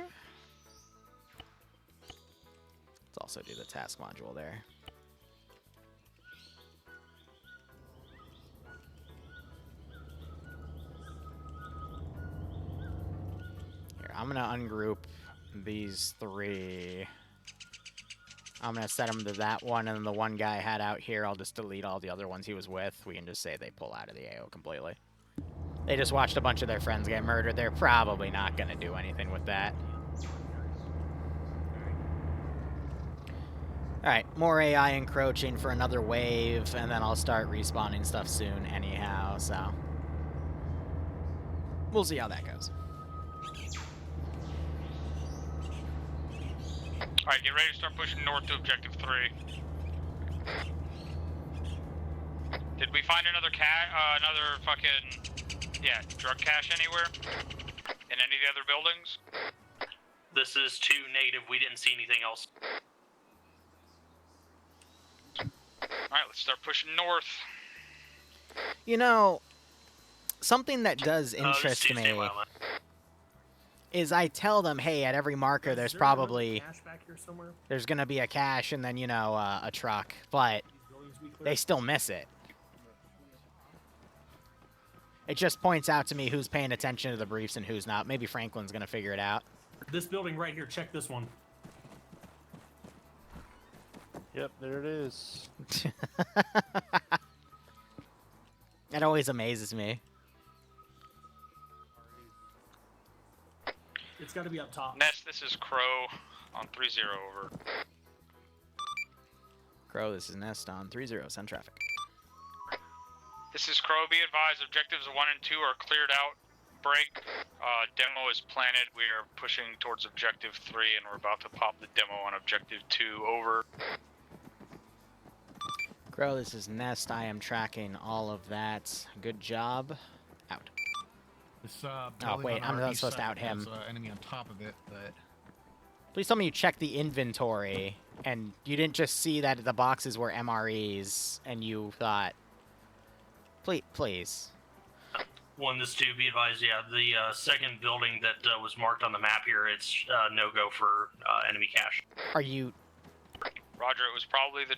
Let's also do the task module there. I'm gonna ungroup these 3. I'm gonna set them to that one, and then the one guy I had out here, I'll just delete all the other ones he was with. We can just say they pull out of the AO completely. They just watched a bunch of their friends get murdered. They're probably not gonna do anything with that. Alright, more AI encroaching for another wave, and then I'll start respawning stuff soon anyhow, so... we'll see how that goes. Alright, get ready to start pushing north to objective 3. Did we find another another fucking, drug cache anywhere? In any of the other buildings? This is 2 negative. We didn't see anything else. Alright, let's start pushing north. You know, something that does interest me is I tell them, hey, at every marker there's probably, there's going to be a cache and then, you know, a truck, but they still miss it. It just points out to me who's paying attention to the briefs and who's not. Maybe Franklin's going to figure it out. This building right here, check this one. Yep, there it is. That always amazes me. It's got to be up top. Nest, this is Crow on 3-0, over. Crow, this is Nest on 3-0, send traffic. This is Crow, be advised, objectives 1 and 2 are cleared out. Break, demo is planted. We are pushing towards objective 3 and we're about to pop the demo on objective 2, over. Crow, this is Nest. I am tracking all of that. Good job. Out. This, oh, wait, I'm not supposed to out him. Enemy on top of it, but... Please tell me you check the inventory And you didn't just see that the boxes were MREs, and you thought, please. One, this too, be advised, yeah, the second building that was marked on the map here, it's no-go for enemy cache. Are you... Roger, it was probably the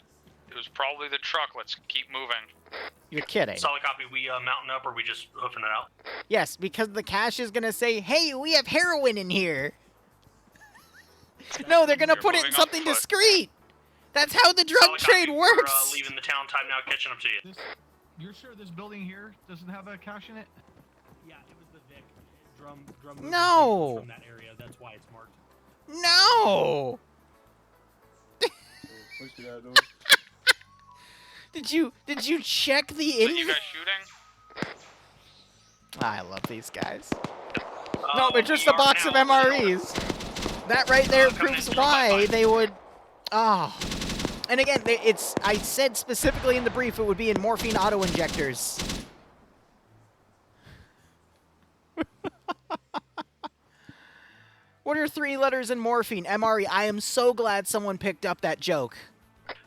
truck. Let's keep moving. You're kidding. Solid copy. We mounting up, or we just hoofing it out? Yes, because the cache is gonna say, hey, we have heroin in here. No, they're gonna put it in something discreet. That's how the drug Solid trade copy. works. We're leaving the town. Time now. Catching up to you. You're sure this building here doesn't have a cache in it? Yeah, it was the Vic. Drum No. from that area. That's why it's marked. No. Push it out, Did you check the Are you guys shooting? I love these guys. No, but just a box of MREs. That right there proves why they would. Oh, and again, it's. I said specifically in the brief it would be in morphine auto injectors. What are 3 letters in morphine? MRE. I am so glad someone picked up that joke.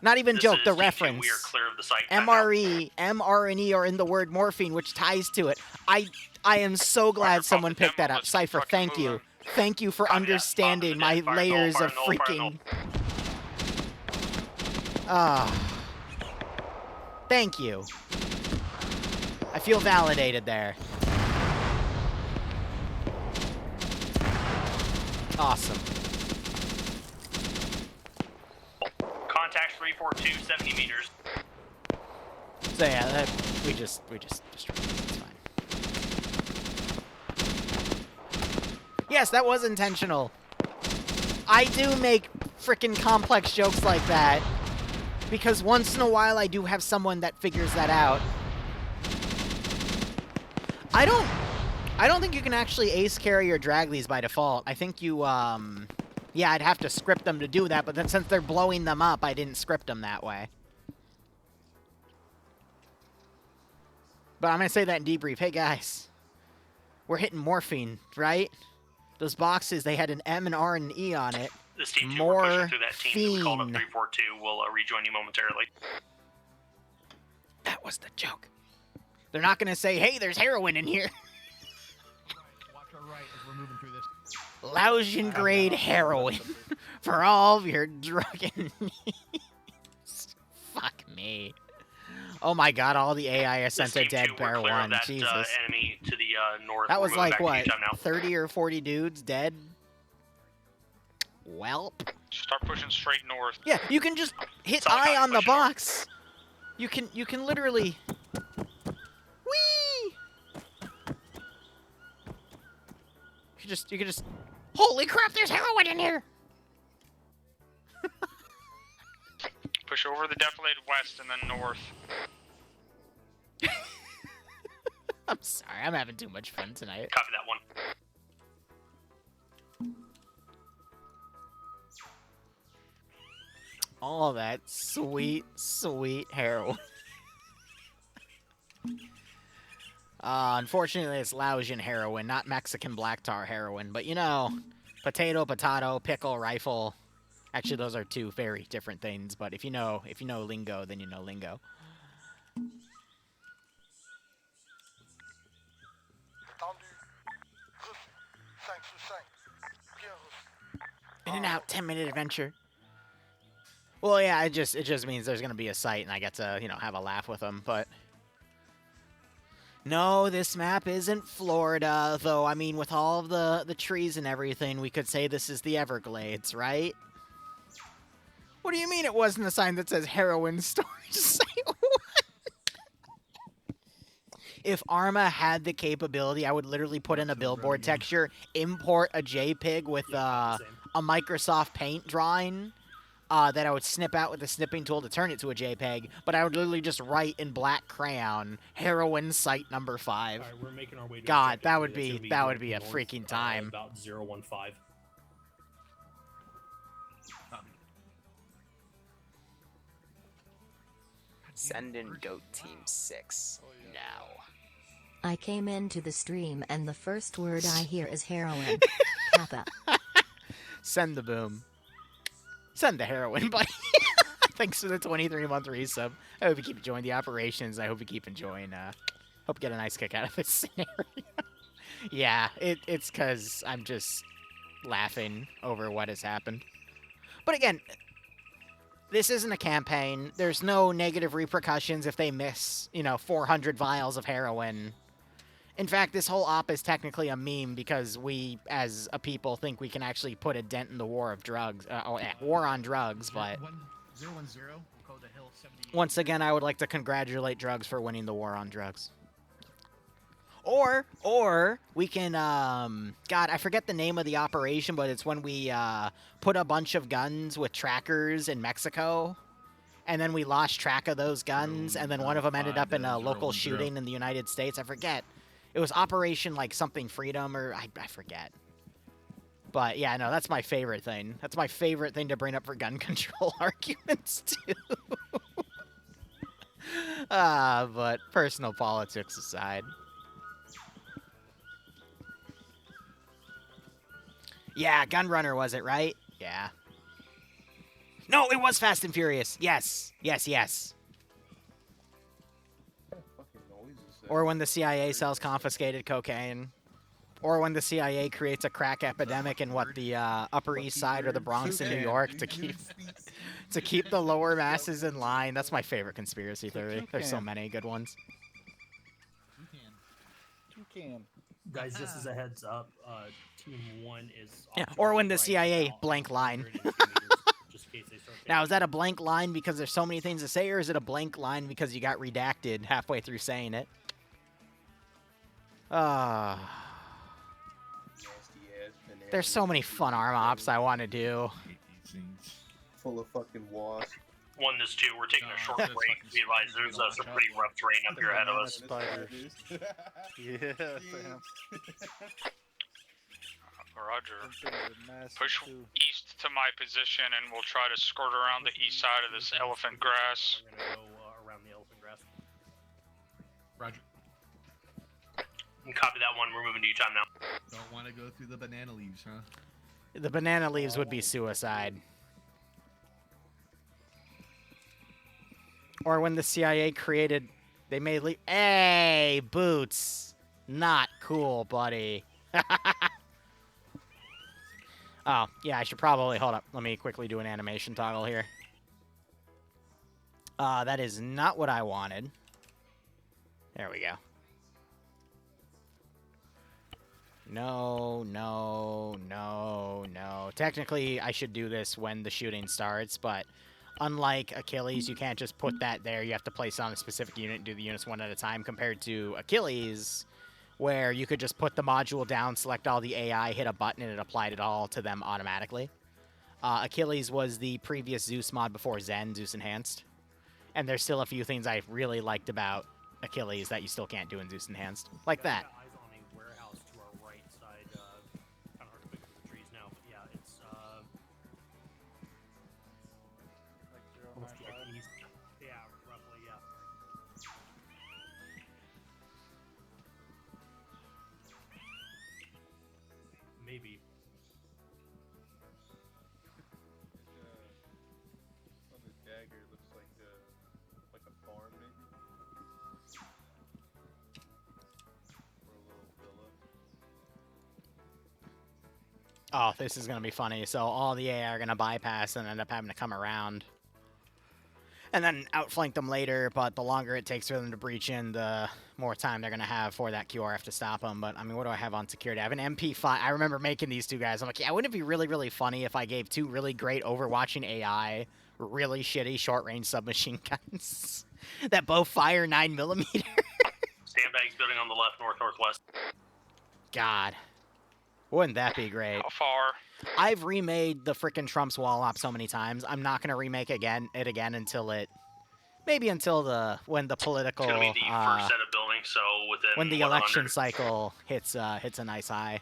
Not even joke, the reference. We are clear of the site. MRE, M, R, and E are in the word morphine, which ties to it. I am so glad someone picked that up. Cypher, thank you. Thank you for understanding my layers of freaking... Thank you. I feel validated there. Awesome. Contact 342, 70 meters. So yeah, we just destroyed this. It's fine. Yes, that was intentional. I do make frickin' complex jokes like that because once in a while I do have someone that figures that out. I don't think you can actually ace carry or drag these by default. I think you yeah, I'd have to script them to do that, but then since they're blowing them up, I didn't script them that way. But I'm going to say that in debrief. Hey, guys. We're hitting morphine, right? Those boxes, they had an M, an R, and an E on it. This team 2, we're pushing through that team that we called up 342. We'll rejoin you momentarily. That was the joke. They're not going to say, hey, there's heroin in here. Watch our right as we're moving through this. Lagosian grade heroin for all of your drugging needs. Fuck me. Oh my god, all the AI are sent to dead bear one. That, Jesus. enemy to the north. That was We're like, moving back what, to now. 30 or 40 dudes dead? Welp. Start pushing straight north. Yeah, you can just hit I on the box. You can literally... Whee! You can just... Holy crap, there's heroin in here! Push over the deflated west and then north. I'm sorry, I'm having too much fun tonight. Copy that one. All that sweet, sweet heroin. Unfortunately, it's Laotian heroin, not Mexican black tar heroin. But you know, potato, pickle, rifle. Actually, those are 2 very different things. But if you know lingo, then you know lingo. In and out, 10-minute adventure. Well, yeah, it just means there's gonna be a site, and I get to have a laugh with them. But no, this map isn't Florida, though. I mean, with all of the trees and everything, we could say this is the Everglades, right? What do you mean it wasn't a sign that says heroin storage site? What? If Arma had the capability, I would literally put in a billboard texture, import a JPEG with a Microsoft Paint drawing that I would snip out with the snipping tool to turn it to a JPEG, but I would literally just write in black crayon, heroin site number 5. All right, we're making our way to God, objective. that would It's be gonna a north, freaking time. About 015. Send in Goat Team 6 now. I came into the stream and the first word I hear is heroin. Kappa. Send the boom. Send the heroin, buddy. Thanks for the 23-month resub. I hope you keep enjoying the operations. I hope you keep enjoying. Hope you get a nice kick out of this scenario. Yeah, it's because I'm just laughing over what has happened. But again, this isn't a campaign. There's no negative repercussions if they miss, 400 vials of heroin. In fact, this whole op is technically a meme because we, as a people, think we can actually put a dent in the war of drugs, war on drugs, but... 010, code the hill 78. Once again, I would like to congratulate drugs for winning the war on drugs. Or we can, God, I forget the name of the operation, but it's when we, put a bunch of guns with trackers in Mexico, and then we lost track of those guns, and then one of them ended up in a local shooting in the United States. I forget. It was Operation, like, something Freedom, or I forget. But, yeah, no, that's my favorite thing. That's my favorite thing to bring up for gun control arguments, too. But personal politics aside. Yeah, Gunrunner was it, right? Yeah. No, it was Fast and Furious. Yes. Or when the CIA sells confiscated cocaine. Or when the CIA creates a crack epidemic in the Upper East Side or the Bronx in New York to keep the lower masses in line. That's my favorite conspiracy theory. There's so many good ones. Toucan. Guys, just as a heads up, Team 1 is... Yeah, or when the CIA blank line. Just in case they start Now, is that a blank line because there's so many things to say, or is it a blank line because you got redacted halfway through saying it? There's so many fun arm ops I want to do. Full of fucking wasps. Won this too. We're taking a short break. Be advised, there's some pretty rough terrain up here ahead of us. Spiders. Yeah, fam. Roger. Push east to my position, and we'll try to skirt around the east side of this elephant grass. We're gonna go around the elephant grass. Roger. Copy that one. We're moving to U-time now. Don't want to go through the banana leaves, huh? The banana leaves would be suicide. Or when the CIA created... They made... Hey, Boots! Not cool, buddy. Oh, yeah, I should probably... Hold up. Let me quickly do an animation toggle here. That is not what I wanted. There we go. No. Technically, I should do this when the shooting starts, but unlike Achilles, you can't just put that there. You have to place it on a specific unit and do the units one at a time, compared to Achilles, where you could just put the module down, select all the AI, hit a button, and it applied it all to them automatically. Achilles was the previous Zeus mod before Zen, Zeus Enhanced. And there's still a few things I really liked about Achilles that you still can't do in Zeus Enhanced. Like that. Eyes on a warehouse to our right side. Kind of hard to pick up the trees now, but yeah, it's almost like east. Yeah, roughly, yeah. Maybe. On the dagger, it looks like a farm, maybe? Or a little villa. Oh, this is going to be funny. So all the AI are going to bypass and end up having to come around. And then outflank them later, but the longer it takes for them to breach in, the more time they're going to have for that QRF to stop them. But, I mean, what do I have on security? I have an MP5. I remember making these two guys. I'm like, yeah, wouldn't it be really, really funny if I gave two really great overwatching AI really shitty short-range submachine guns that both fire 9mm? Sandbags building on the left, northwest. God. Wouldn't that be great? How far? I've remade the frickin' Trump's wall op so many times. I'm not gonna remake it again until it, maybe until when the political, It's gonna be the first set of buildings, so within when the 100. election cycle hits a nice high,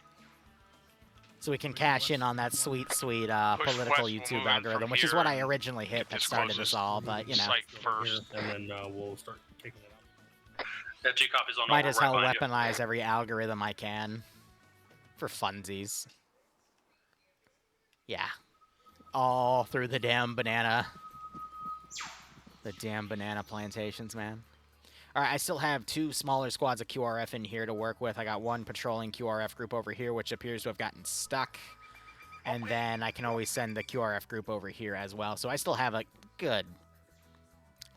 so we can cash in on that sweet political west, YouTube we'll algorithm, which is here what I and originally hit that this started this all. But you know, site first. And then we'll start taking it out. Yeah, 2 copies on might all as right hell behind you. weaponize every algorithm I can for funsies. Yeah. all through the damn banana. The damn banana plantations, man. All right, I still have 2 smaller squads of QRF in here to work with. I got 1 patrolling QRF group over here, which appears to have gotten stuck. And then I can always send the QRF group over here as well. So I still have a good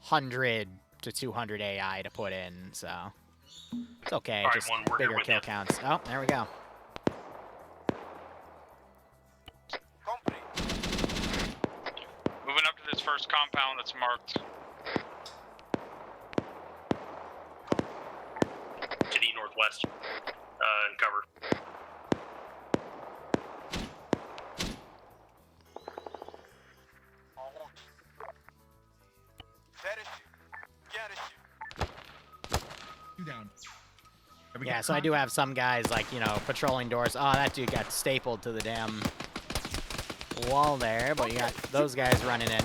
100 to 200 AI to put in, so it's okay. All right, just we're here bigger with kill you. counts. Oh, there we go. Moving up to this first compound that's marked. To the northwest. And cover. Two down. Yeah, so I do have some guys, like, you know, patrolling doors. Oh, that dude got stapled to the damn wall there, but you got those guys running in.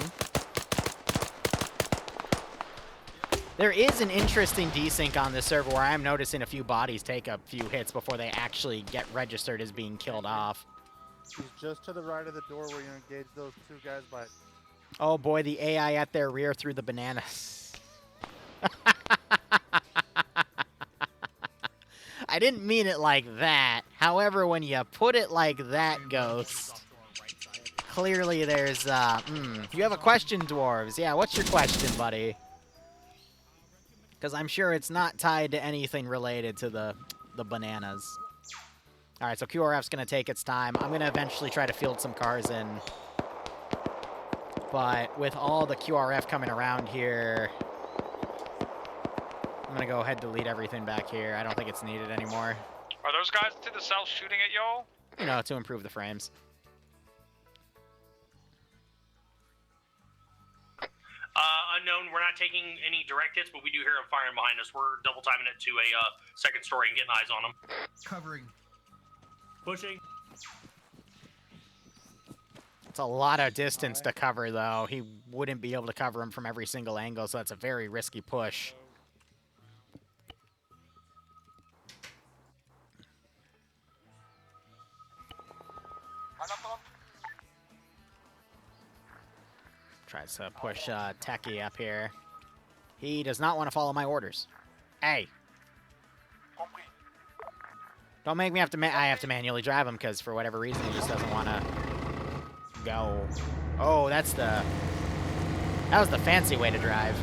There is an interesting desync on this server where I'm noticing a few bodies take a few hits before they actually get registered as being killed off. He's just to the right of the door where you engage those 2 guys by. Oh boy, the AI at their rear through the bananas. I didn't mean it like that. However, when you put it like that, Ghost, clearly there's, you have a question, Dwarves. Yeah, what's your question, buddy? Because I'm sure it's not tied to anything related to the bananas. All right, so QRF's going to take its time. I'm going to eventually try to field some cars in. But with all the QRF coming around here, I'm going to go ahead and delete everything back here. I don't think it's needed anymore. Are those guys to the south shooting at y'all? You know, to improve the frames. Unknown, we're not taking any direct hits, but we do hear them firing behind us. We're double timing it to a second story and getting eyes on them. Covering. Pushing. It's a lot of distance to cover, though. He wouldn't be able to cover him from every single angle, so that's a very risky push. Tries to push Techie up here. He does not want to follow my orders. Hey! Don't make me have to I have to manually drive him, because for whatever reason he just doesn't want to go. Oh, that was the fancy way to drive.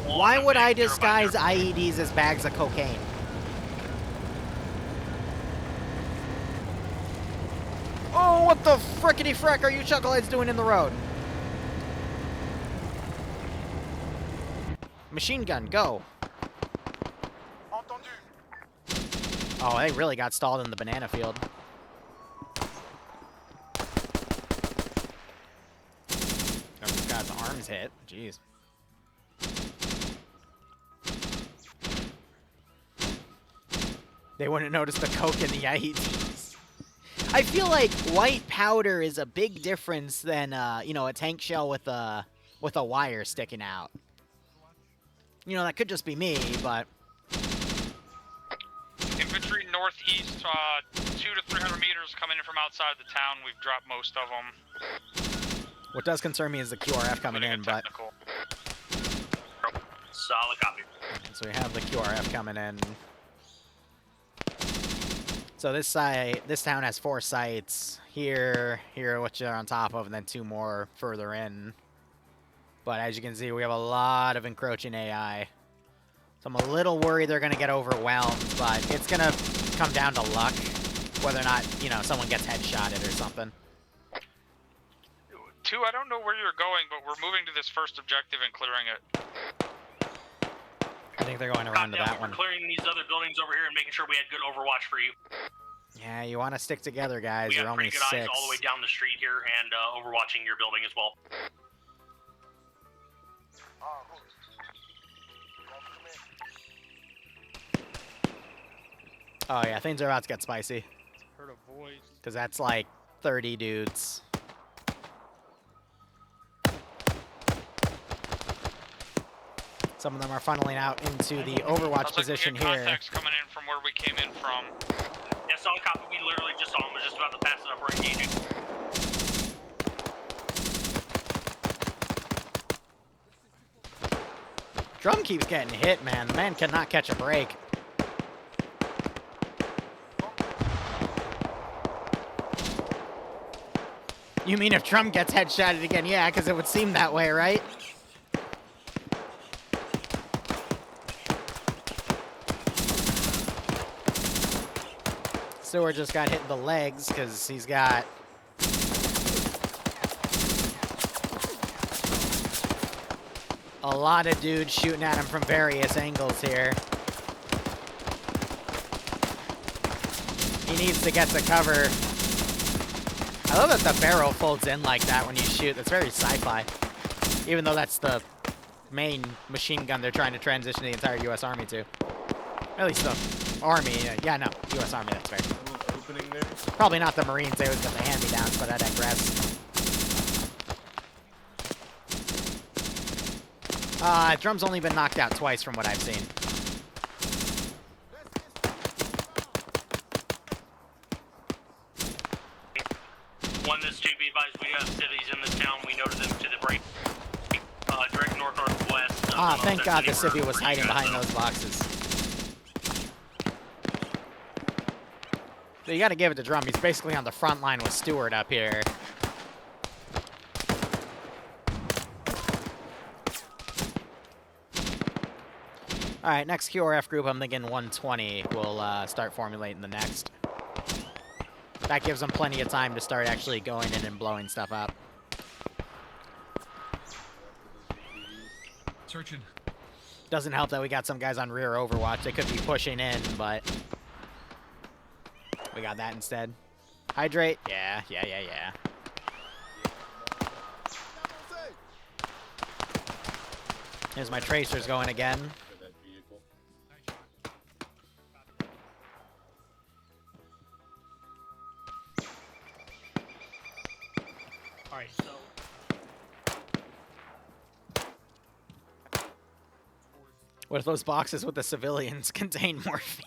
Why would I disguise IEDs as bags of cocaine? Oh, what the frickety-frick are you chuckleheads doing in the road? Machine gun, go. Oh, they really got stalled in the banana field. This guy's arms hit. Jeez. They wouldn't notice the coke in the IEDs. I feel like white powder is a big difference than, you know, a tank shell with a wire sticking out. You know, that could just be me, but... Infantry northeast, 200 to 300 meters coming in from outside the town. We've dropped most of them. What does concern me is the QRF coming in, but... Solid copy. So we have the QRF coming in. So this town has 4 sites. Here, which are on top of, and then 2 more further in. But as you can see, we have a lot of encroaching AI. So I'm a little worried they're going to get overwhelmed, but it's going to come down to luck. Whether or not, you know, someone gets headshotted or something. 2, I don't know where you're going, but we're moving to this first objective and clearing it. I think they're going around to that one. We're clearing these other buildings over here and making sure we had good overwatch for you. Yeah, you want to stick together, guys. We You're got only pretty good 6. eyes all the way down the street here and overwatching your building as well. Oh yeah, things are about to get spicy. Heard a voice. Because that's like 30 dudes. Some of them are funneling out into the Overwatch position here. Contacts coming in from where we came in from. Yeah, solid copy. We literally just saw him. Was just about to pass it up. We're engaging. Drum keeps getting hit, man. The man cannot catch a break. You mean if Drum gets headshotted again? Yeah, because it would seem that way, right? Stewart just got hit in the legs because he's got... a lot of dudes shooting at him from various angles here. He needs to get the cover. I love that the barrel folds in like that when you shoot. That's very sci-fi. Even though that's the main machine gun they're trying to transition the entire U.S. Army to. At least the Army. Yeah, no. U.S. Army, that's fair. Opening there. Probably not the Marines. They always got the hand-me-downs, but I digress. Drum's only been knocked out twice from what I've seen. One, this to be advised, we have civvies in this town. We noted them to the break. Direct north-northwest. Thank God the civvy was hiding behind those boxes. So you gotta give it to Drum. He's basically on the front line with Stewart up here. Alright, next QRF group, I'm thinking 120 will start formulating the next. That gives them plenty of time to start actually going in and blowing stuff up. Searching. Doesn't help that we got some guys on rear overwatch. They could be pushing in, but we got that instead. Hydrate? Yeah. Here's my tracers going again. Alright, so... What if those boxes with the civilians contain morphine?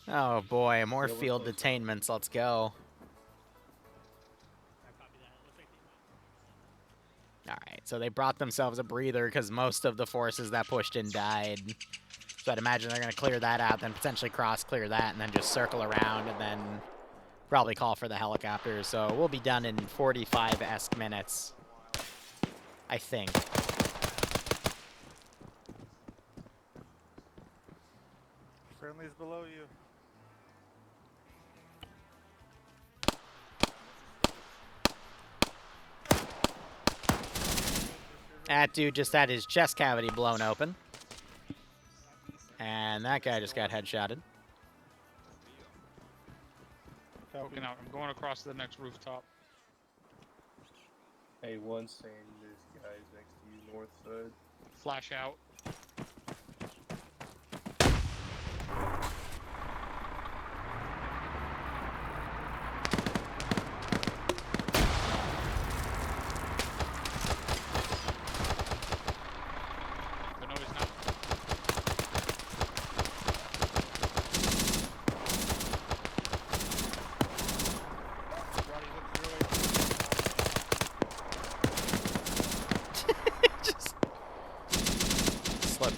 Oh boy, more field detainments. Let's go. Alright, so they brought themselves a breather because most of the forces that pushed in died. So I'd imagine they're going to clear that out, then potentially cross-clear that, and then just circle around, and then probably call for the helicopters. So we'll be done in 45-esque minutes, I think. Friendly's below you. That dude just had his chest cavity blown open. And that guy just got headshotted. Poking out. I'm going across to the next rooftop. Hey, one saying there's guys next to you north side. Flash out.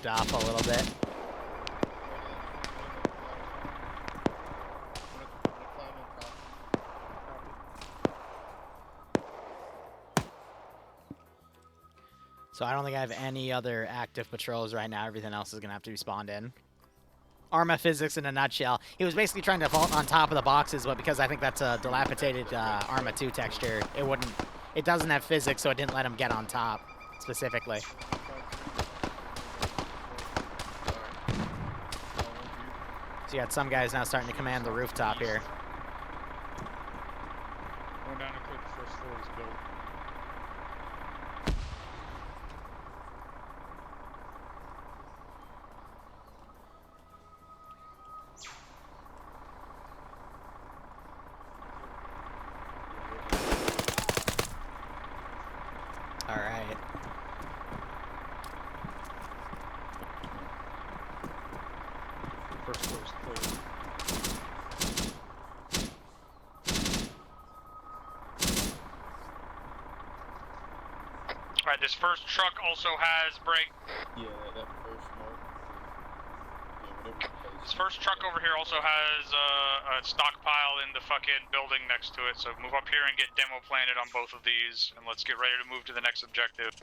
Off a little bit. So I don't think I have any other active patrols right now. Everything else is going to have to be spawned in. Arma physics in a nutshell. He was basically trying to vault on top of the boxes, but because I think that's a dilapidated Arma 2 texture, it doesn't have physics, so it didn't let him get on top specifically. So you got some guys now starting to command the rooftop here. Going down to clear the first floor is built. All right. first floor is clear. Alright, this first truck also has brake. Yeah, that first mark. Yeah, whatever the place. This first truck over here also has a stockpile in the fucking building next to it, so move up here and get demo planted on both of these, and let's get ready to move to the next objective.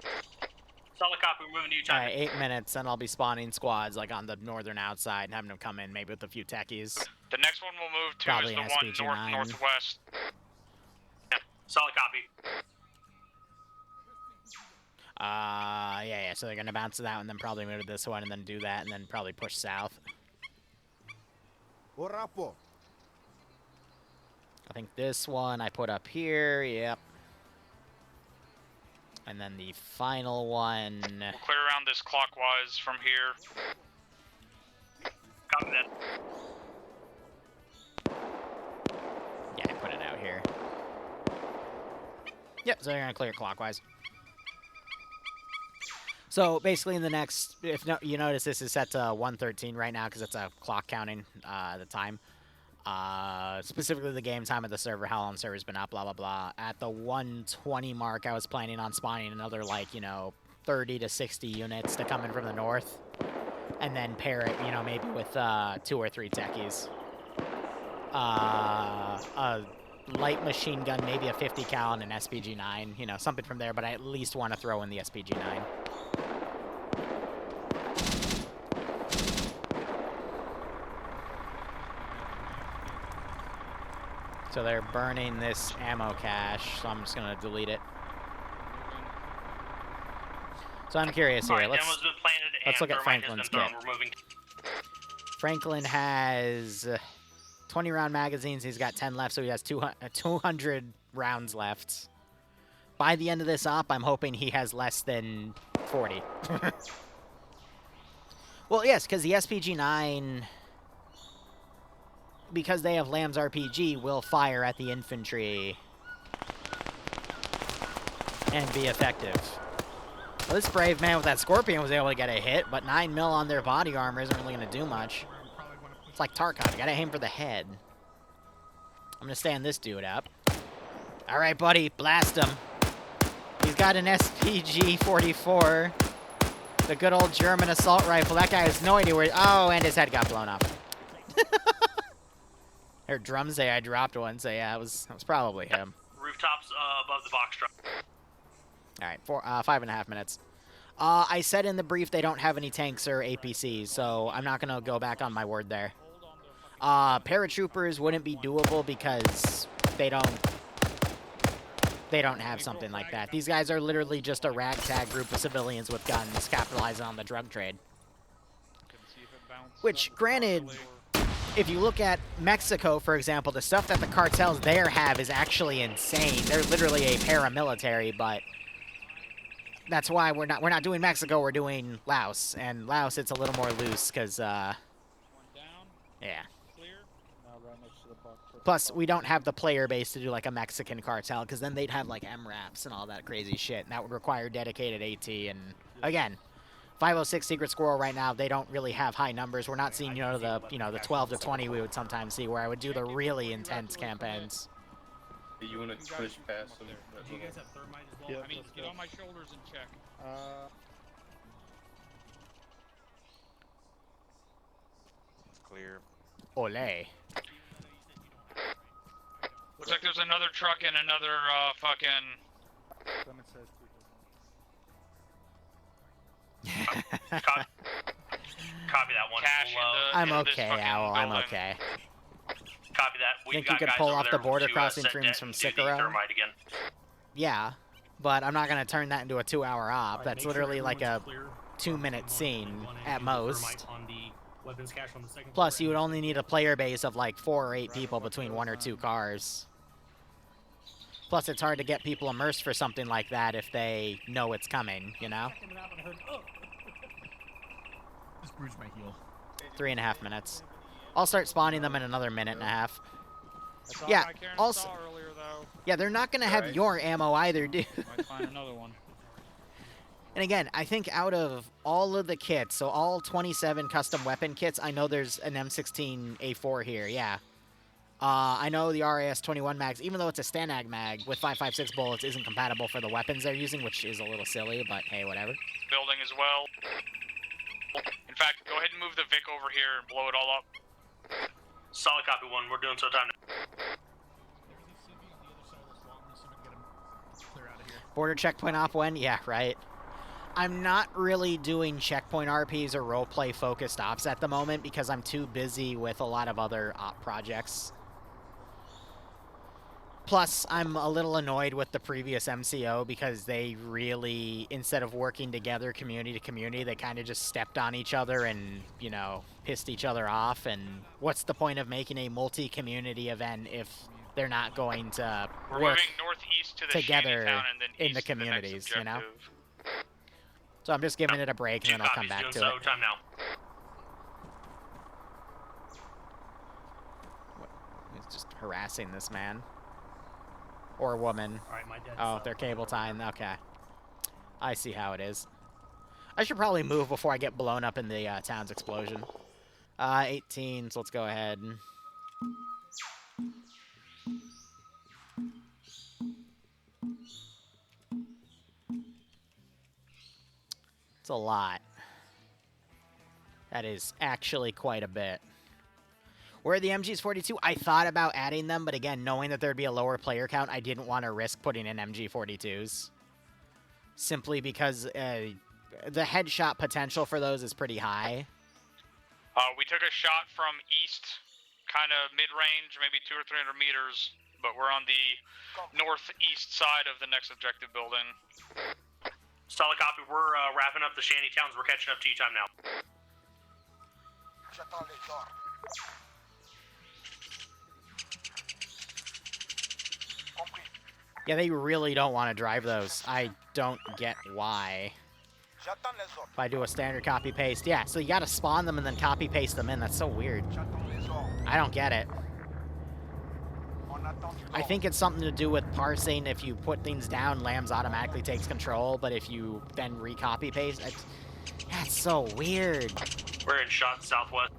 Solid copy, we're moving to you, time. Alright, 8 minutes, and I'll be spawning squads like on the northern outside and having them come in maybe with a few techies. The next one we'll move to Probably is the an one SPG-9. northwest. Solid copy. Yeah, so they're gonna bounce to that and then probably move to this one and then do that and then probably push south. I think this one I put up here, yep. And then the final one... We'll clear around this clockwise from here. Copy that. Yeah, I put it out here. Yep, so they're gonna clear clockwise. So basically in the next, if no, you notice this is set to 1:13 right now because it's a clock counting the time. Specifically the game time of the server, how long the server's been up, blah, blah, blah. At the 1:20 mark, I was planning on spawning another, like, 30 to 60 units to come in from the north. And then pair it, maybe with 2 or 3 techies. A light machine gun, maybe a 50 cal and an SPG-9, something from there, but I at least want to throw in the SPG-9. So they're burning this ammo cache, so I'm just gonna delete it. So I'm curious here. Right, Let's look at Franklin's kit. Franklin has 20 round magazines. He's got 10 left, so he has 200 rounds left. By the end of this op, I'm hoping he has less than 40. Well, yes, because the SPG-9, because they have Lamb's RPG, will fire at the infantry and be effective. Well, this brave man with that Scorpion was able to get a hit, but 9 mil on their body armor isn't really going to do much. It's like Tarkov. You got to aim for the head. I'm going to stand this dude up. All right, buddy. Blast him. He's got an SPG-44. The good old German assault rifle. That guy has no idea where... Oh, and his head got blown up. I heard drums say I dropped one, so yeah, it was probably him. Rooftops above the box truck. All right, 5.5 minutes. I said in the brief they don't have any tanks or APCs, so I'm not going to go back on my word there. Paratroopers wouldn't be doable because they don't have something like that. These guys are literally just a ragtag group of civilians with guns capitalizing on the drug trade. Which, granted, if you look at Mexico, for example, the stuff that the cartels there have is actually insane. They're literally a paramilitary, but that's why we're not doing Mexico, we're doing Laos. And Laos, it's a little more loose, because, yeah. Plus, we don't have the player base to do, like, a Mexican cartel, because then they'd have, like, MRAPs and all that crazy shit, and that would require dedicated AT, and, again, 506 Secret Squirrel right now, they don't really have high numbers. We're not seeing, the 12 to 20 we would sometimes see, where I would do the really intense campaigns. You want to push past them? Do you guys have thermite as well? I mean, get on my shoulders and check. Clear. Ole. Looks like there's another truck and another fucking... Copy that one. Cash I'm okay, Owl. I'm okay. Copy that. We've Think got you could guys pull over off there the border to, crossing set streams to from do the Squirrel? thermite again. Yeah, but I'm not going to turn that into a 2-hour op. That's Make sure literally like a everyone's clear. 2-minute scene at The most. thermite on the weapons cache on the second Plus, floor you would and- only need a player base of like 4 or 8 people between 1 or 2 cars. Plus, it's hard to get people immersed for something like that if they know it's coming, you know? Just bruised my heel. 3.5 minutes. I'll start spawning them in another 1.5 minutes. I saw Yeah, my Karen also- saw earlier, though. Yeah, they're not going to have your ammo either, dude. Might find another one. And again, I think out of all of the kits, so all 27 custom weapon kits, I know there's an M16A4 here, yeah. I know the RAS-21 mags, even though it's a Stanag mag with 5.56 bullets, isn't compatible for the weapons they're using, which is a little silly, but hey, whatever. Building as well. In fact, go ahead and move the Vic over here and blow it all up. Solid copy 1. We're doing so time now. Border checkpoint op when? Yeah, right. I'm not really doing checkpoint RPs or roleplay focused ops at the moment because I'm too busy with a lot of other op projects. Plus, I'm a little annoyed with the previous MCO because they really, instead of working together community to community, they kind of just stepped on each other and, you know, pissed each other off. And what's the point of making a multi-community event if they're not going to We're work moving northeast to the together shantytown and then in the east to the next communities, you know? objective. So I'm just giving it a break and then I'll come back to it. Time now. He's just harassing this man. Or woman. All right, my dad's, Oh, they're cable tying. Okay. I see how it is. I should probably move before I get blown up in the town's explosion. 18, so let's go ahead. It's a lot. That is actually quite a bit. Where are the MGs-42? I thought about adding them, but again, knowing that there'd be a lower player count, I didn't want to risk putting in MG-42s. Simply because the headshot potential for those is pretty high. We took a shot from east, kind of mid-range, maybe 200 or 300 meters, but we're on the northeast side of the next objective building. Solid copy. We're wrapping up the shanty towns. We're catching up to you time now. Yeah, they really don't want to drive those. I don't get why. If I do a standard copy-paste, yeah, so you gotta spawn them and then copy-paste them in. That's so weird. I don't get it. I think it's something to do with parsing. If you put things down, Lambs automatically takes control, but if you then re-copy-paste, that's so weird. We're in shot southwest.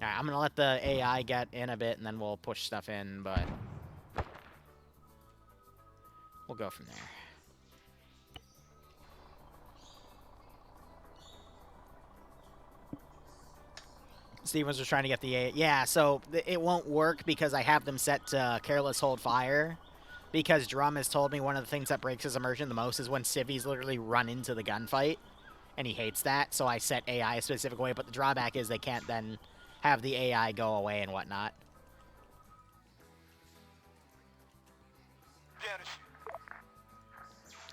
Alright, I'm gonna let the AI get in a bit, and then we'll push stuff in, but we'll go from there. Stevens was trying to get the A. Yeah, so it won't work because I have them set to careless hold fire. Because Drum has told me one of the things that breaks his immersion the most is when civvies literally run into the gunfight. And he hates that, so I set AI a specific way. But the drawback is they can't then have the AI go away and whatnot.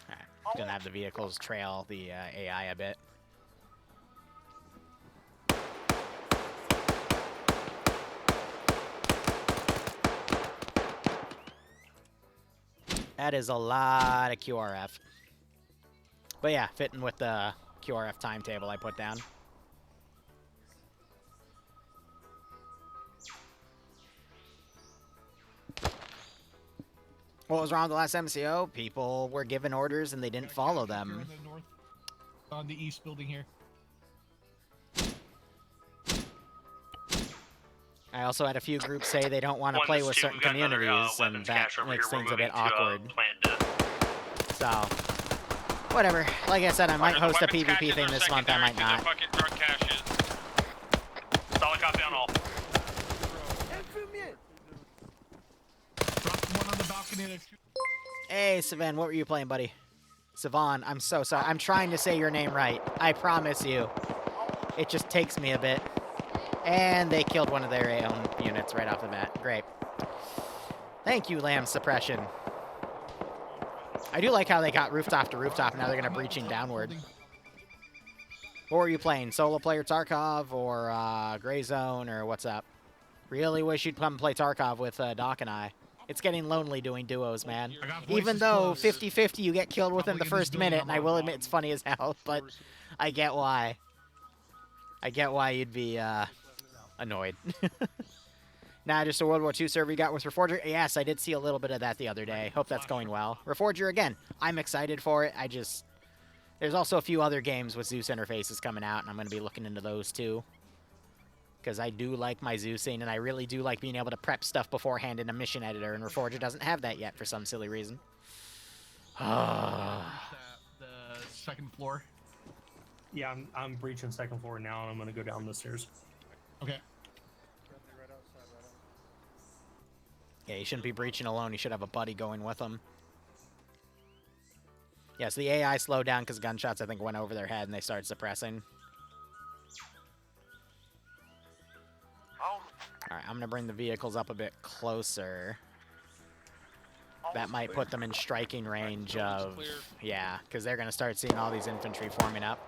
Alright, gonna have the vehicles trail the AI a bit. That is a lot of QRF. But yeah, fitting with the QRF timetable I put down. What was wrong with the last MCO? People were given orders and they didn't follow them. On the east building here. I also had a few groups say they don't want to play with certain communities, and that makes things a bit awkward. So, whatever. Like I said, I might host a PvP thing this month, I might not. Solid copy on all. Hey, Savan, what were you playing, buddy? Savan, I'm so sorry. I'm trying to say your name right. I promise you. It just takes me a bit. And they killed one of their own units right off the bat. Great. Thank you, Lamb Suppression. I do like how they got rooftop to rooftop, now they're going to breaching downward. What were you playing? Solo player Tarkov or Gray Zone or what's up? Really wish you'd come play Tarkov with Doc and I. It's getting lonely doing duos, man. Even though 50-50 you get killed within the first minute, and I will admit it's funny as hell, but I get why. I get why you'd be annoyed. Nah, just a World War II server you got with Reforger? Yes, I did see a little bit of that the other day. Hope that's going well. Reforger, again, I'm excited for it. There's also a few other games with Zeus interfaces coming out, and I'm going to be looking into those too. Because I do like my Zeusing, and I really do like being able to prep stuff beforehand in a mission editor, and Reforger doesn't have that yet for some silly reason. The second floor. Yeah, I'm breaching second floor now, and I'm gonna go down the stairs. Okay. Yeah, he shouldn't be breaching alone. He should have a buddy going with him. Yeah, so the AI slowed down because gunshots, I think, went over their head, and they started suppressing. Alright, I'm going to bring the vehicles up a bit closer. That might put them in striking range of... Yeah, because they're going to start seeing all these infantry forming up.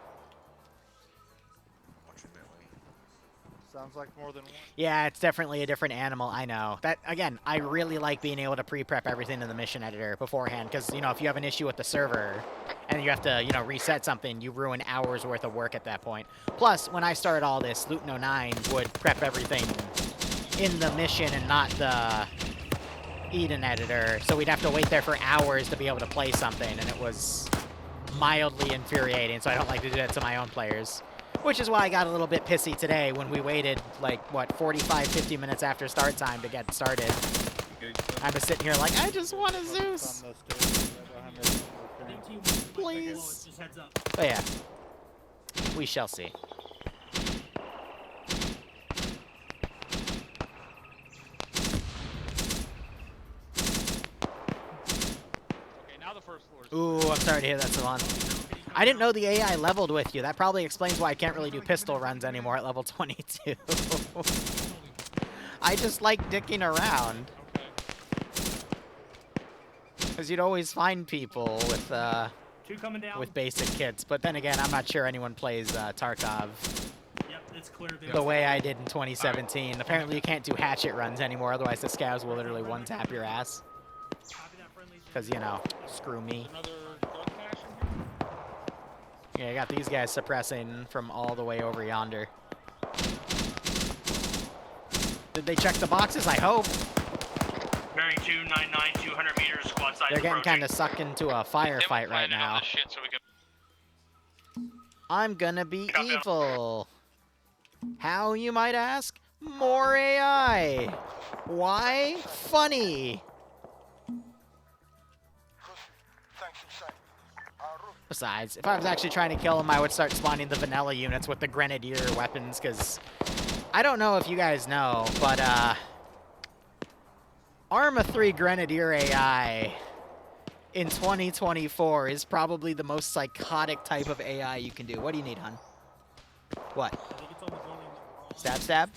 Sounds like more than one. Yeah, it's definitely a different animal, I know. That, again, I really like being able to pre-prep everything in the mission editor beforehand, because, you know, if you have an issue with the server, and you have to, you know, reset something, you ruin hours worth of work at that point. Plus, when I started all this, Luton09 would prep everything in the mission and not the Eden editor, so we'd have to wait there for hours to be able to play something, and it was mildly infuriating, so I don't like to do that to my own players. Which is why I got a little bit pissy today when we waited, like, what, 45, 50 minutes after start time to get started. I was sitting here like, I just want a Zeus! Please! But yeah, we shall see. Okay, now the first floor. Ooh, I'm sorry to hear that, Savon. I didn't know the AI leveled with you. That probably explains why I can't really do pistol runs anymore at level 22. I just like dicking around. Because you'd always find people with basic kits. But then again, I'm not sure anyone plays Tarkov the way I did in 2017. Apparently you can't do hatchet runs anymore, otherwise the scavs will literally one-tap your ass. Because, you know, screw me. Yeah, I got these guys suppressing from all the way over yonder. Did they check the boxes? I hope. Bearing 299, 200 meters, squad size. They're getting kind of sucked into a firefight right now. I'm gonna be evil. How, you might ask? More AI. Why? Funny. Besides, if I was actually trying to kill him, I would start spawning the vanilla units with the grenadier weapons, because I don't know if you guys know, but Arma 3 Grenadier AI in 2024 is probably the most psychotic type of AI you can do. What do you need, hun? What? Stab, stab?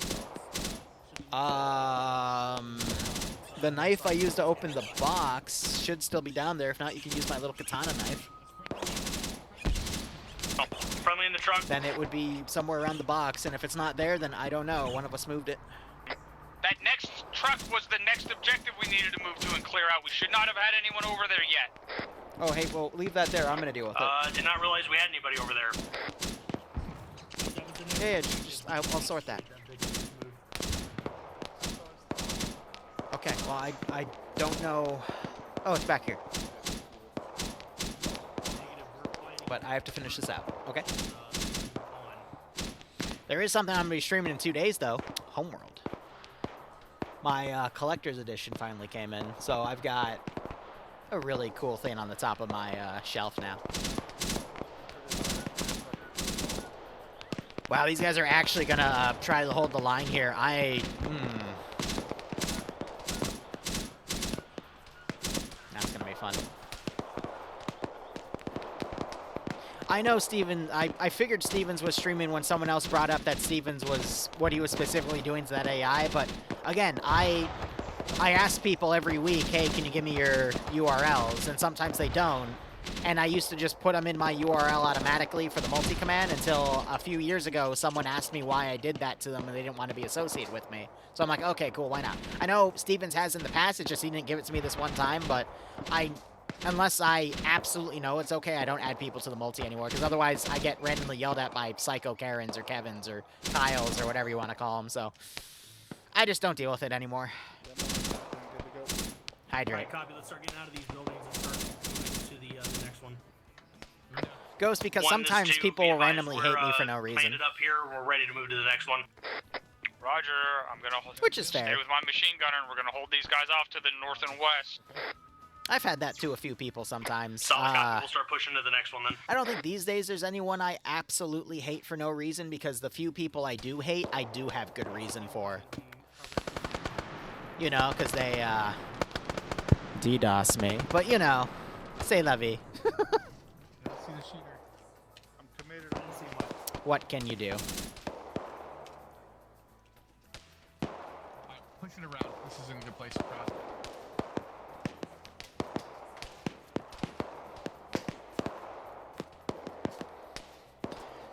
The knife I used to open the box should still be down there. If not, you can use my little katana knife. Friendly in the truck. Then it would be somewhere around the box, and if it's not there, then I don't know. One of us moved it. That next truck was the next objective we needed to move to and clear out. We should not have had anyone over there yet. Oh, hey, well, leave that there. I'm gonna deal with it. Did not realize we had anybody over there. Yeah, just I'll sort that. Okay, well, I don't know. Oh, it's back here. But I have to finish this out, okay? There is something I'm going to be streaming in 2 days, though. Homeworld. My collector's edition finally came in, so I've got a really cool thing on the top of my shelf now. Wow, these guys are actually going to try to hold the line here. That's going to be fun. I know Steven, I figured Stevens was streaming when someone else brought up that Stevens was, what he was specifically doing to that AI, but again, I ask people every week, hey, can you give me your URLs? And sometimes they don't, and I used to just put them in my URL automatically for the multi-command until a few years ago someone asked me why I did that to them and they didn't want to be associated with me. So I'm like, okay, cool, why not? I know Stevens has in the past, it's just he didn't give it to me this one time, but unless I absolutely know it's okay, I don't add people to the multi anymore, because otherwise I get randomly yelled at by Psycho Karens or Kevins or Kyles or whatever you want to call them, so I just don't deal with it anymore. Hydrate. Alright, copy. Let's start getting out of these buildings and start moving to the next one. Ghost, because One, this sometimes two, people be will advised, randomly we're, hate me for no reason. Landed up here. We're ready to move to the next one. Roger. I'm gonna Which is stay fair. with my machine gunner, and we're gonna hold these guys off to the north and west. I've had that to a few people sometimes. Solid copy. We'll start pushing to the next one then. I don't think these days there's anyone I absolutely hate for no reason, because the few people I do hate, I do have good reason for. You know, because they, DDoS me. But, you know, c'est la vie. See the shooter. I'm committed. I don't see much. What can you do? Push it around. This isn't a good place to cross.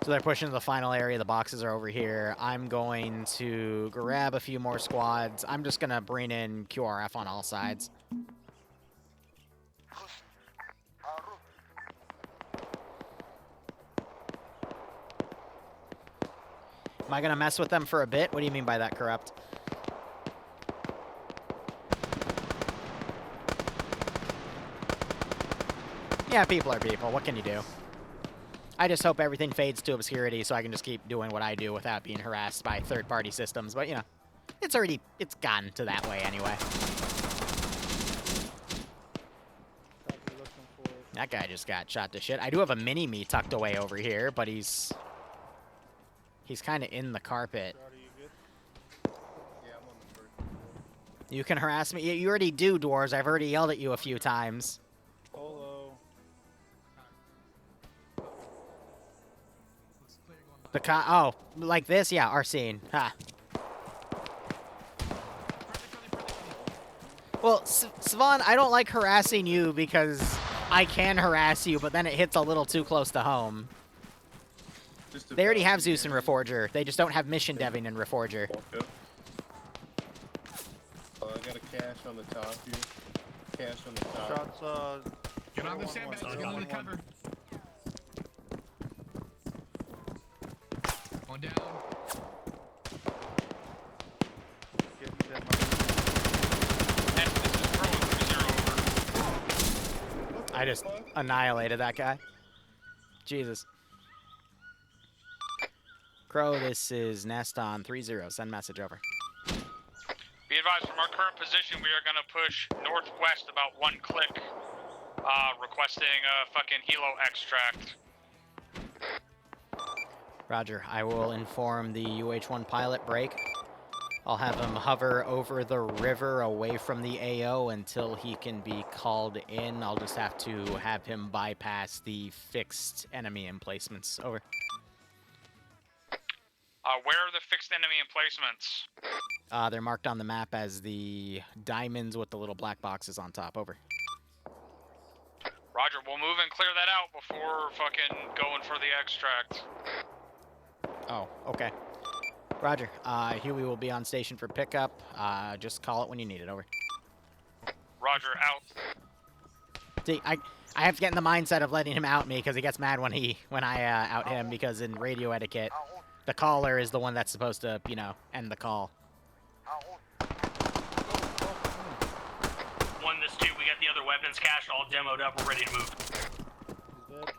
So they're pushing to the final area. The boxes are over here. I'm going to grab a few more squads. I'm just going to bring in QRF on all sides. Am I going to mess with them for a bit? What do you mean by that, Corrupt? Yeah, people are people. What can you do? I just hope everything fades to obscurity so I can just keep doing what I do without being harassed by third-party systems. But, you know, it's gotten to that way anyway. That guy just got shot to shit. I do have a mini-me tucked away over here, but he's kind of in the carpet. You can harass me. You already do, Dwarves. I've already yelled at you a few times. Oh, like this? Yeah, our scene. Ha. Well, Svan, I don't like harassing you because I can harass you, but then it hits a little too close to home. They already have Zeus and Reforger. They just don't have mission deving in Reforger. I got a cache on the top here. Cache on the top. Shots, Get on the sandbags. Go on the cover. One down. I just annihilated that guy. Jesus. Crow, this is Nest on 3-0. Send message over. Be advised, from our current position, we are gonna push northwest about 1 click, requesting a fucking helo extract. Roger. I will inform the UH-1 pilot break. I'll have him hover over the river away from the AO until he can be called in. I'll just have to have him bypass the fixed enemy emplacements. Over. Where are the fixed enemy emplacements? They're marked on the map as the diamonds with the little black boxes on top. Over. Roger, we'll move and clear that out before fucking going for the extract. Oh, okay. Roger. Huey will be on station for pickup. Just call it when you need it. Over. Roger, out. See, I have to get in the mindset of letting him out me because he gets mad when I out him, because in radio etiquette, the caller is the one that's supposed to, you know, end the call. 1, this 2. We got the other weapons cache all demoed up. We're ready to move.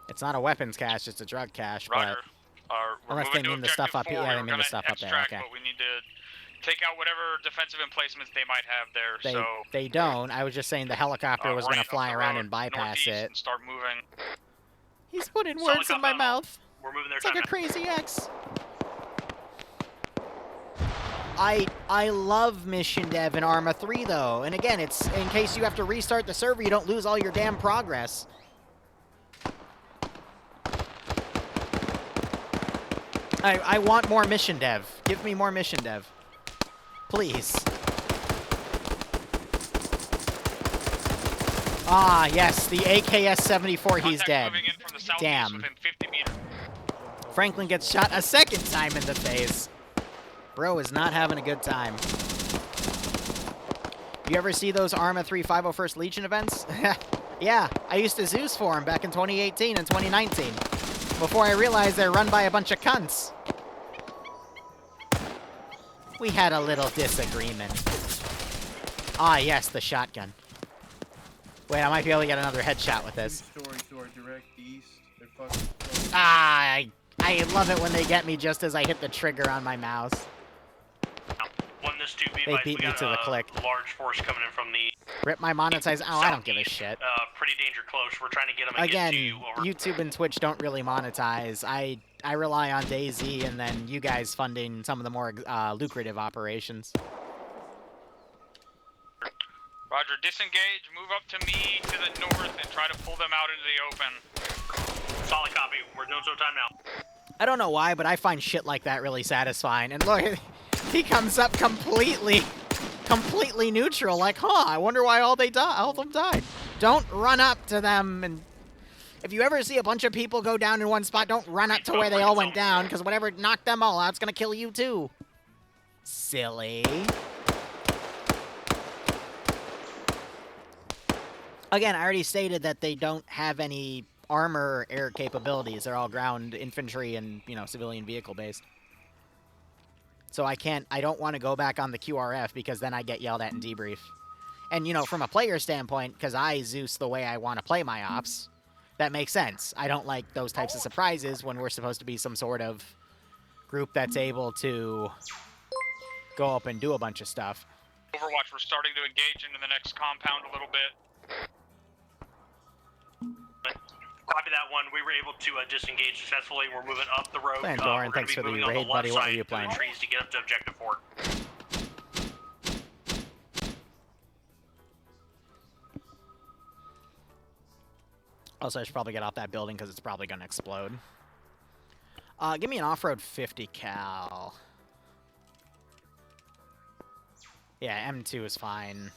It's not a weapons cache, it's a drug cache. Roger. We're unless they moving to mean the stuff up objective here. 4. Yeah, they mean the stuff up there. Extract, Okay. But we need to take out whatever defensive emplacements they might have there. They don't. I was just saying the helicopter was going to fly around and bypass it. And start moving. He's putting words in my mouth. We're moving there. It's like a crazy X. I love mission dev in Arma 3 though, and again, it's in case you have to restart the server, you don't lose all your damn progress. I want more mission dev. Give me more mission dev. Please. Ah, yes, the AKS-74, he's dead. Damn. Franklin gets shot a second time in the face. Bro is not having a good time. You ever see those Arma 3 501st Legion events? Yeah, I used to Zeus for them back in 2018 and 2019. Before I realized they're run by a bunch of cunts. We had a little disagreement. Ah, yes, the shotgun. Wait, I might be able to get another headshot with this. Two-story door direct east. They're fucking close. Ah, I love it when they get me just as I hit the trigger on my mouse. One this two They beat me to the click. Large force coming in from the Rip my monetize. Oh, I don't give a shit. pretty danger close. We're trying to get them and Again, get to you. Over. YouTube and Twitch don't really monetize. I rely on DayZ and then you guys funding some of the more lucrative operations. Roger, disengage, move up to me to the north and try to pull them out into the open. Solid copy. We're doing some time now. I don't know why, but I find shit like that really satisfying. And look, he comes up completely neutral, like, huh, I wonder why all of them died. Don't run up to them, and if you ever see a bunch of people go down in one spot, don't run up to where they all went down, because whatever knocked them all out, it's gonna kill you too. Silly. Again, I already stated that they don't have any armor or air capabilities. They're all ground infantry and, you know, civilian vehicle based. So I don't want to go back on the QRF because then I get yelled at in debrief. And, you know, from a player standpoint, because I Zeus the way I want to play my ops, that makes sense. I don't like those types of surprises when we're supposed to be some sort of group that's able to go up and do a bunch of stuff. Overwatch, we're starting to engage into the next compound a little bit. Copy that one. We were able to disengage successfully. We're moving up the road. Playing Doran, we're going thanks to be for the moving on raid, the left buddy. What were side you through playing? the trees to get up to Objective 4. Also, I should probably get off that building because it's probably going to explode. Give me an off-road 50 cal. Yeah, M2 is fine.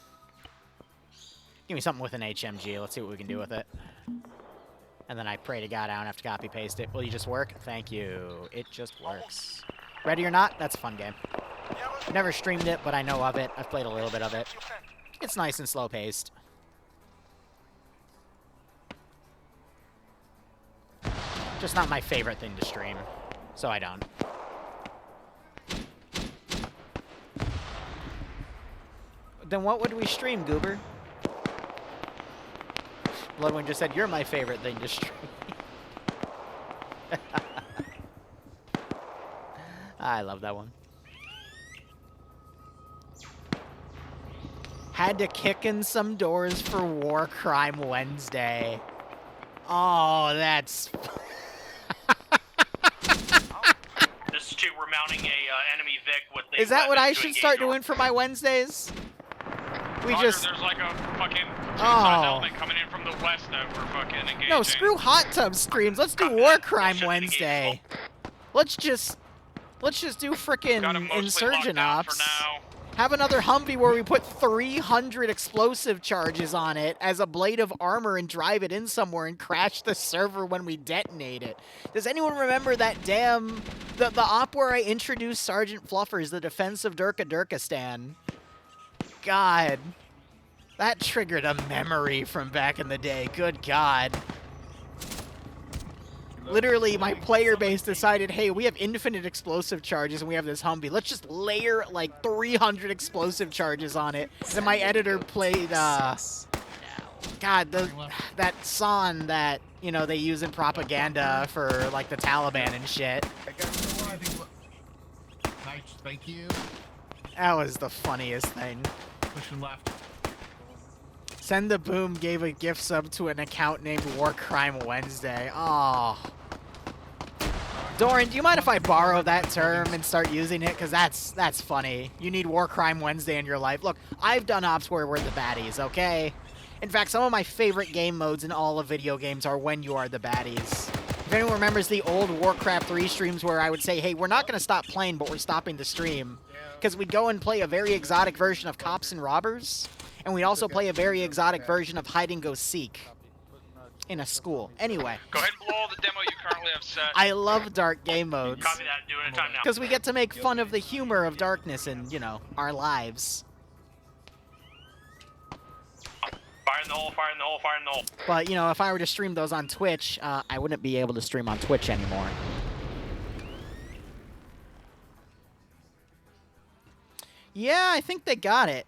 Give me something with an HMG. Let's see what we can do with it. And then I pray to God I don't have to copy-paste it. Will you just work? Thank you. It just works. Ready or not, that's a fun game. Never streamed it, but I know of it. I've played a little bit of it. It's nice and slow-paced. Just not my favorite thing to stream, so I don't. Then what would we stream, Goober? Bloodwind just said, you're my favorite thing to stream. I love that one. Had to kick in some doors for War Crime Wednesday. Oh, that's... This is 2. We're mounting a enemy Vic with the Is that what I weapon to should engage start over. doing for my Wednesdays? We Roger, just... there's like a fucking Oh. element coming in from the west that we're fucking engaging. No, screw hot tub streams. Let's do War Crime Wednesday. Let's just do frickin' Insurgent Ops. Have another Humvee where we put 300 explosive charges on it as a blade of armor and drive it in somewhere and crash the server when we detonate it. Does anyone remember that damn... The op where I introduced Sergeant Fluffers, the defense of Durkistan? God. That triggered a memory from back in the day. Good God. Literally, my player base decided, hey, we have infinite explosive charges and we have this Humvee. Let's just layer like 300 explosive charges on it. Then my editor played, God, that song that, you know, they use in propaganda for like the Taliban and shit. Nice, thank you. That was the funniest thing. Pushing left. Send the Boom gave a gift sub to an account named War Crime Wednesday. Oh. Doran, do you mind if I borrow that term and start using it? Because that's funny. You need War Crime Wednesday in your life. Look, I've done ops where we're the baddies, okay? In fact, some of my favorite game modes in all of video games are when you are the baddies. If anyone remembers the old Warcraft 3 streams where I would say, hey, we're not going to stop playing, but we're stopping the stream. Because we'd go and play a very exotic version of Cops and Robbers. And we'd also play a very exotic version of Hide and Go Seek in a school. Anyway. Go ahead and blow all the demo you currently have set. I love dark game modes. Copy that. Do it in time now. Because we get to make fun of the humor of darkness in, you know, our lives. Fire in the hole, fire in the hole, fire in the hole. But, you know, if I were to stream those on Twitch, I wouldn't be able to stream on Twitch anymore. Yeah, I think they got it.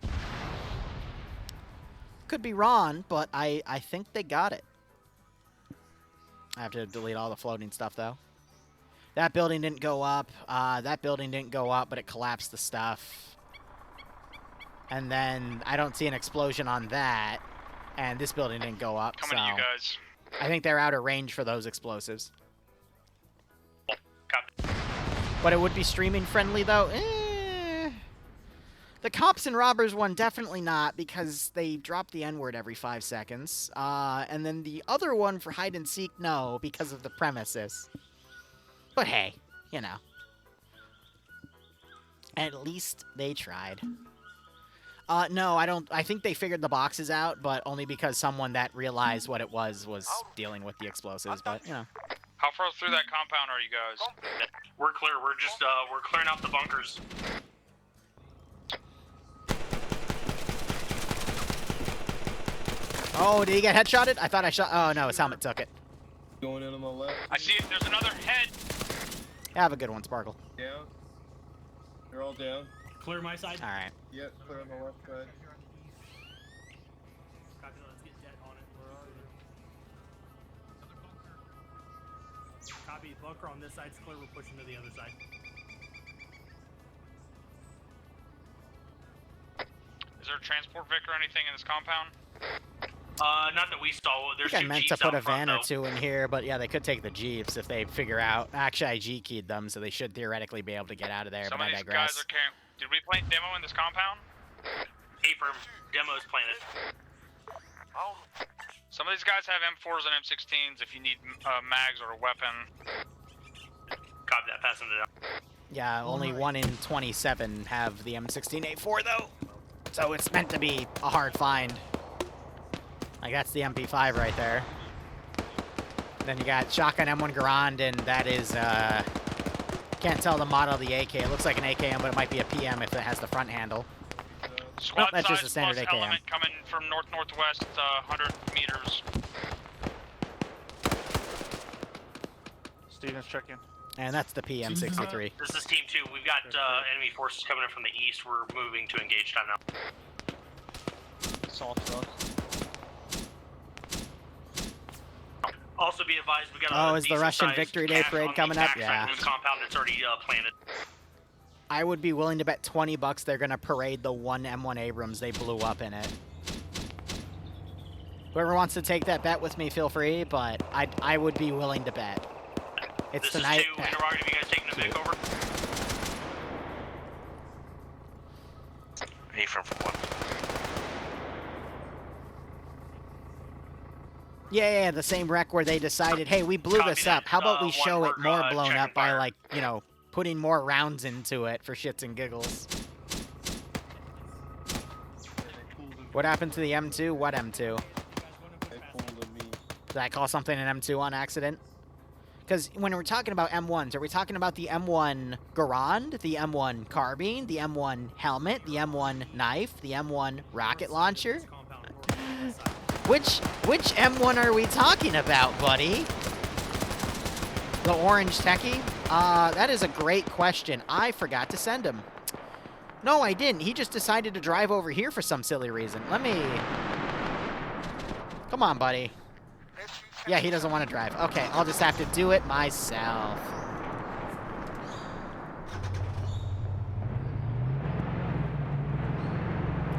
Could be wrong, but I think they got it. I have to delete all the floating stuff, though. That building didn't go up. That building didn't go up, but it collapsed the stuff. And then I don't see an explosion on that. And this building didn't go up, Coming to you guys. I think they're out of range for those explosives. Copy. But it would be streaming friendly, though. The cops and robbers one, definitely not, because they drop the N-word every 5 seconds. And then the other one for hide and seek, no, because of the premises. But hey, you know. At least they tried. No, I don't. I think they figured the boxes out, but only because someone that realized what it was dealing with the explosives. But you know. How far through that compound are you guys? We're clear. We're just we're clearing out the bunkers. Oh, did he get headshotted? I thought I shot. Oh no, his helmet took it. Going in on my left. I see it. There's another head. Have a good one, Sparkle. Down. They're all down. Clear my side. All right. Yep, clear on the left side. Copy, let's get dead on it. Where are you? Copy, bunker on this side's clear. We're pushing to the other side. Is there a transport Vic or anything in this compound? Not that we saw. I There's think I two meant to Jeeps put a out front, van or though. two in here, but yeah, they could take the Jeeps if they figure out. Actually, I G-keyed them, so they should theoretically be able to get out of there, Some but of I these digress. guys are carrying. Did we plant demo in this compound? A-firm. Demo's planted. Some of these guys have M4s and M16s if you need mags or a weapon. Copy that. Passing it out. Yeah, only 1 in 27 have the M16A4, though. So it's meant to be a hard find. Like, that's the MP5 right there. Then you got shotgun M1 Garand, and that is, can't tell the model of the AK. It looks like an AKM, but it might be a PM if it has the front handle. Squad that's just size a standard plus AKM. element coming from north-northwest, 100 meters. Steven's checking. And that's the PM63. This is Team 2. We've got enemy forces coming in from the east. We're moving to engage time now. Assault truck. Also be advised, we got Oh, a is the Russian decent-sized Victory Day cache parade on the coming up? backside Yeah. of the compound that's already planted. I would be willing to bet 20 bucks they're going to parade the one M1 Abrams they blew up in it. Whoever wants to take that bet with me, feel free, but I would be willing to bet. It's This tonight. is 2. Interrogative, you guys taking a Vic over? A-firm from 1. Yeah, the same wreck where they decided, hey, we blew Copy this that. up. How about we One show it work, more blown check up and by, fire. like, you know, putting more rounds into it for shits and giggles? What happened to the M2? What M2? They pulled on me. Did I call something an M2 on accident? Because when we're talking about M1s, are we talking about the M1 Garand, the M1 Carbine, the M1 Helmet, the M1 Knife, the M1 Rocket Launcher? Which M1 are we talking about, buddy? The orange techie? That is a great question. I forgot to send him. No, I didn't. He just decided to drive over here for some silly reason. Let me... Come on, buddy. Yeah, he doesn't want to drive. Okay, I'll just have to do it myself.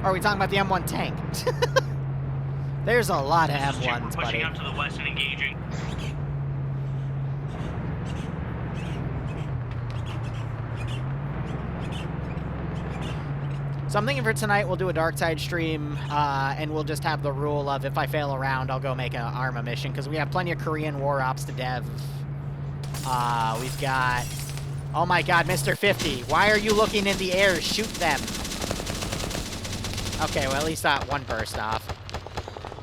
Or are we talking about the M1 tank? There's a lot of This is 2. We're M1s, pushing buddy. out to the west and engaging. So I'm thinking for tonight we'll do a Dark Tide stream, and we'll just have the rule of if I fail a round, I'll go make an ARMA mission, because we have plenty of Korean War Ops to dev. We've got... Oh my god, Mr. 50, why are you looking in the air? Shoot them. Okay, well at least that one burst off.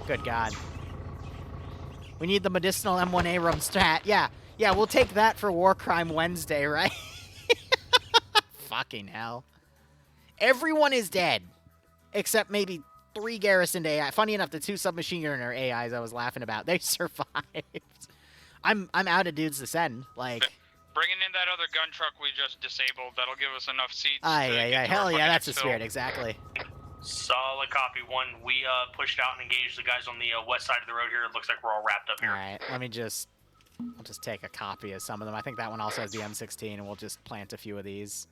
Good god. We need the medicinal M1 Abrams stat. Yeah, we'll take that for War Crime Wednesday, right? Fucking hell. Everyone is dead, except maybe 3 garrisoned AI. Funny enough, the 2 submachine gunner AIs I was laughing about, they survived. I'm out of dudes to send. Like, Bringing in that other gun truck we just disabled. That'll give us enough seats. Aye, to aye, get aye. to our Hell yeah, fucking that's the exfil. spirit, exactly. Solid copy. 1. We pushed out and engaged the guys on the west side of the road here. It looks like we're all wrapped up here. Alright, let me just... I'll just take a copy of some of them. I think that one also has the M16, and we'll just plant a few of these.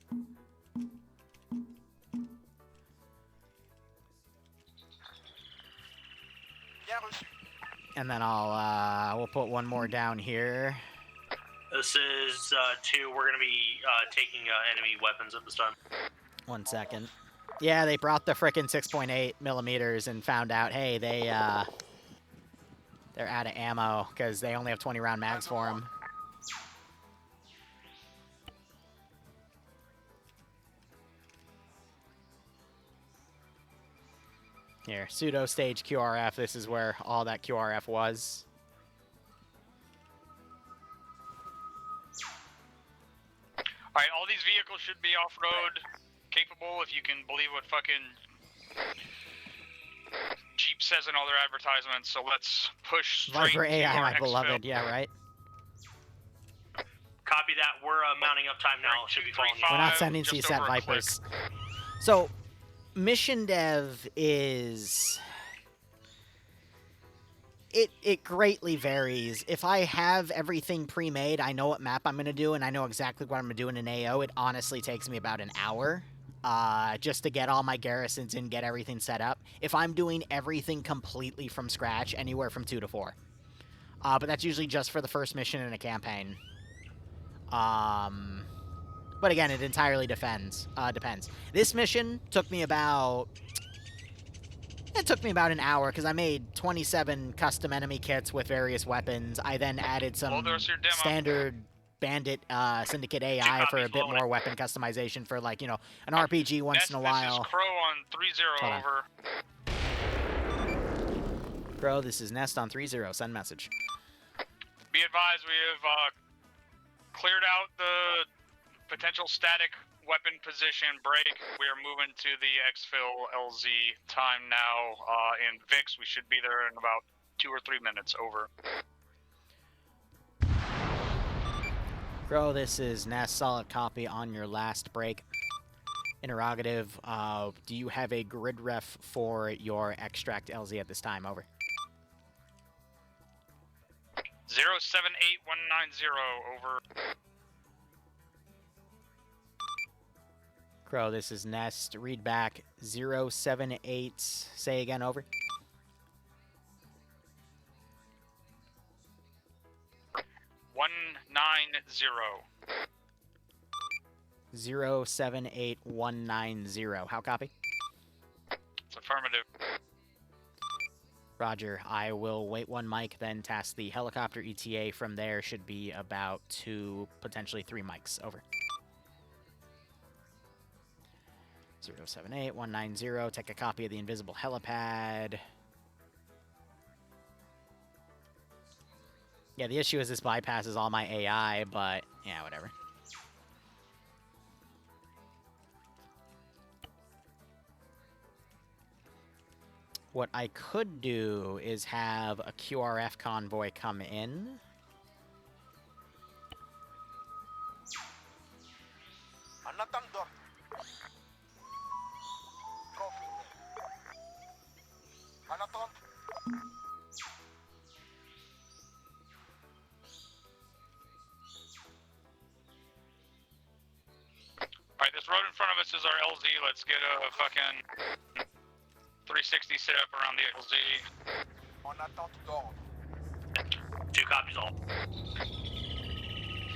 And then we'll put one more down here. This is 2. We're going to be taking enemy weapons at this time. 1 second. Yeah, they brought the frickin' 6.8 millimeters and found out, hey, they're out of ammo because they only have 20 round mags for them. Here, pseudo stage QRF. This is where all that QRF was. Alright, all these vehicles should be off-road capable, if you can believe what fucking Jeep says in all their advertisements, so let's push straight Viper to AI, our my exfil. beloved. Yeah, right? Copy that. We're mounting up time now. Should be following you. We're not sending just CSAT over a Vipers. So, mission dev is... It greatly varies. If I have everything pre-made, I know what map I'm going to do, and I know exactly what I'm going to do in an AO, it honestly takes me about an hour just to get all my garrisons and get everything set up. If I'm doing everything completely from scratch, anywhere from 2 to 4. But that's usually just for the first mission in a campaign. But again, it entirely depends. This mission took me about... It took me about an hour because I made 27 custom enemy kits with various weapons. I then added some standard bandit syndicate AI for a bit more weapon customization for, like, you know, an RPG once in a while. This is Crow on 30 over. Crow, this is Nest on 30. Send message. Be advised, we have cleared out the potential static weapon position break. We are moving to the exfil LZ time now in VIX. We should be there in about 2 or 3 minutes. Over. Crow, this is Nest. Solid copy on your last break. Interrogative. Do you have a grid ref for your extract LZ at this time? Over. 078190. Over. Crow, this is Nest. Read back 078. Say again, over. One 078-190. How copy? It's affirmative. Roger. I will wait 1 mic, then task the helicopter ETA. From there should be about 2, potentially 3 mics. Over. 078-190. Take a copy of the invisible helipad. Yeah, the issue is this bypasses all my AI, but yeah, whatever. What I could do is have a QRF convoy come in. Alright, this road in front of us is our LZ. Let's get a fucking 360 set up around the LZ. 2 copies all.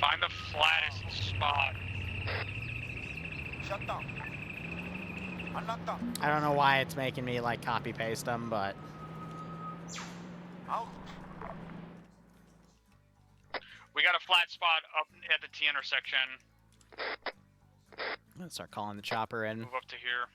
Find the flattest spot. I don't know why it's making me, like, copy-paste them, but... We got a flat spot up at the T intersection. Let's start calling the chopper in. Move up to here.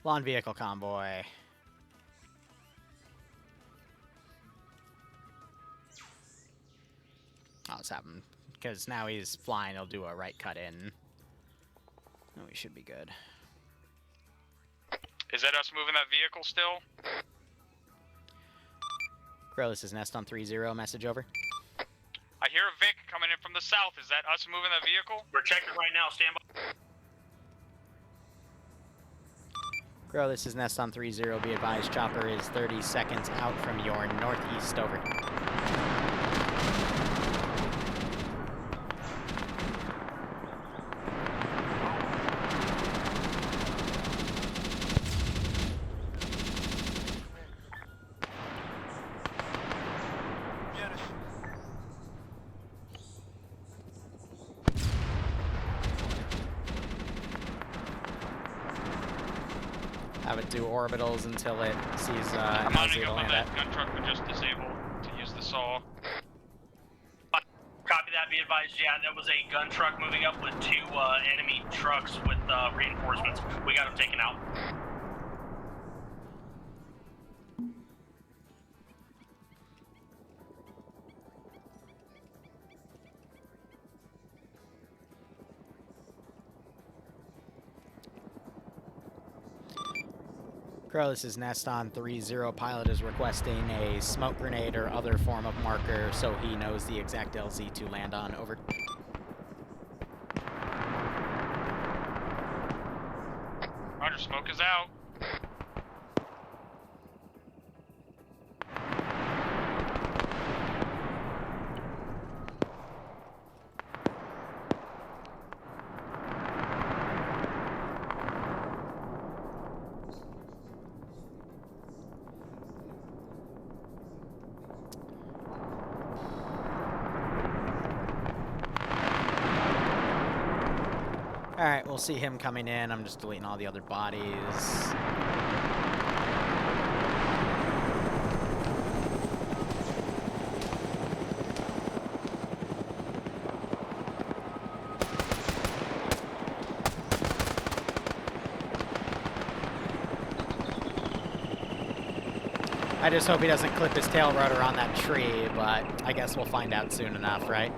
Lawn vehicle convoy. Oh, it's happened. Because now he's flying, he'll do a right cut in. Oh, we should be good. Is that us moving that vehicle still? Crow, this is Nest on 3-0. Message over. I hear a Vic coming in from the south. Is that us moving that vehicle? We're checking right now. Stand by. Crow, this is Nest on 3-0. Be advised, chopper is 30 seconds out from your northeast. Over. Have it do orbitals until it sees I'm mounting up on land that at. gun truck, but just disable to use the saw. Copy that. Be advised. Yeah, that was a gun truck moving up with 2 enemy trucks with reinforcements. We got them taken out. Crow, this is Nest on 3-0. Pilot is requesting a smoke grenade or other form of marker so he knows the exact LZ to land on. Over. Roger, smoke is out. Alright, we'll see him coming in. I'm just deleting all the other bodies. I just hope he doesn't clip his tail rotor on that tree, but I guess we'll find out soon enough, right?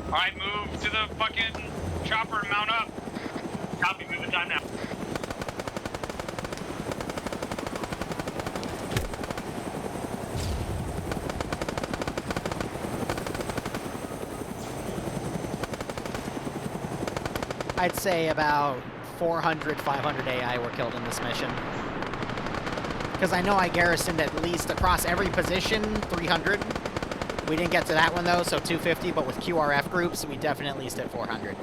Alright, move to the fucking chopper and mount up. Copy. Moving time now. I'd say about 400, 500 AI were killed in this mission. Because I know I garrisoned at least across every position, 300. We didn't get to that one though, so 250, but with QRF groups, we definitely at least hit 400.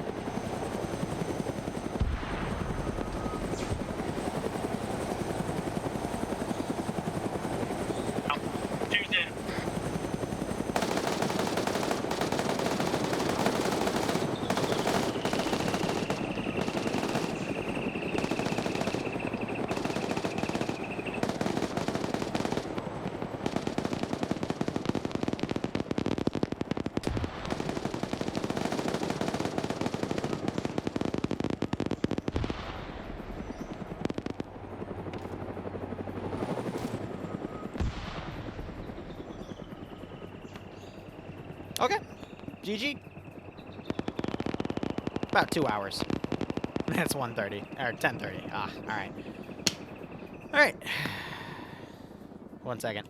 Okay. GG. About 2 hours. That's 1:30 or 10:30. Ah, all right. All right. 1 second.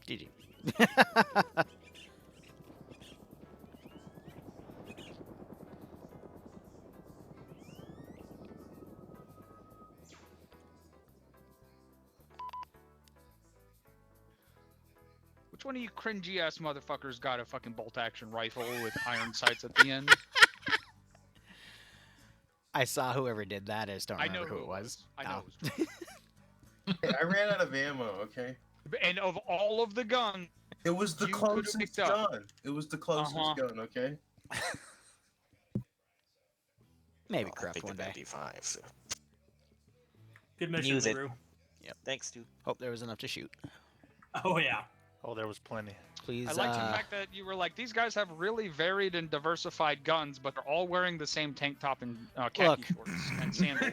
GG. Which one of you cringy ass motherfuckers got a fucking bolt action rifle with iron sights at the end? I saw whoever did that. I just don't I know remember who it was. I know. Oh. It was Hey, I ran out of ammo. Okay. and of all of the guns, It was the You could've closest picked up. gun. It was the closest gun. Okay. Maybe I corrupt think one the day. 95. So. Good mission, Use it. Liru. Yep. Thanks, dude. Hope there was enough to shoot. Oh yeah. Oh, there was plenty. Please. I liked the fact that you were like, these guys have really varied and diversified guns, but they're all wearing the same tank top and khaki Look. shorts and sandals.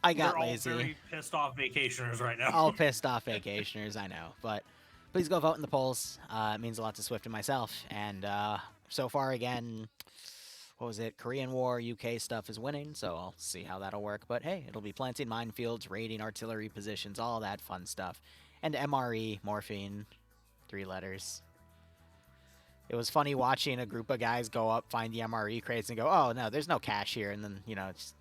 I got They're all lazy. very pissed off vacationers right now. All pissed off vacationers, I know. But please go vote in the polls. It means a lot to Swift and myself. And so far, again, what was it? Korean War, UK stuff is winning, so I'll see how that'll work. But hey, it'll be planting minefields, raiding artillery positions, all that fun stuff. And MRE, morphine, 3 letters. It was funny watching a group of guys go up, find the MRE crates, and go, oh, no, there's no cash here. And then, you know, it's...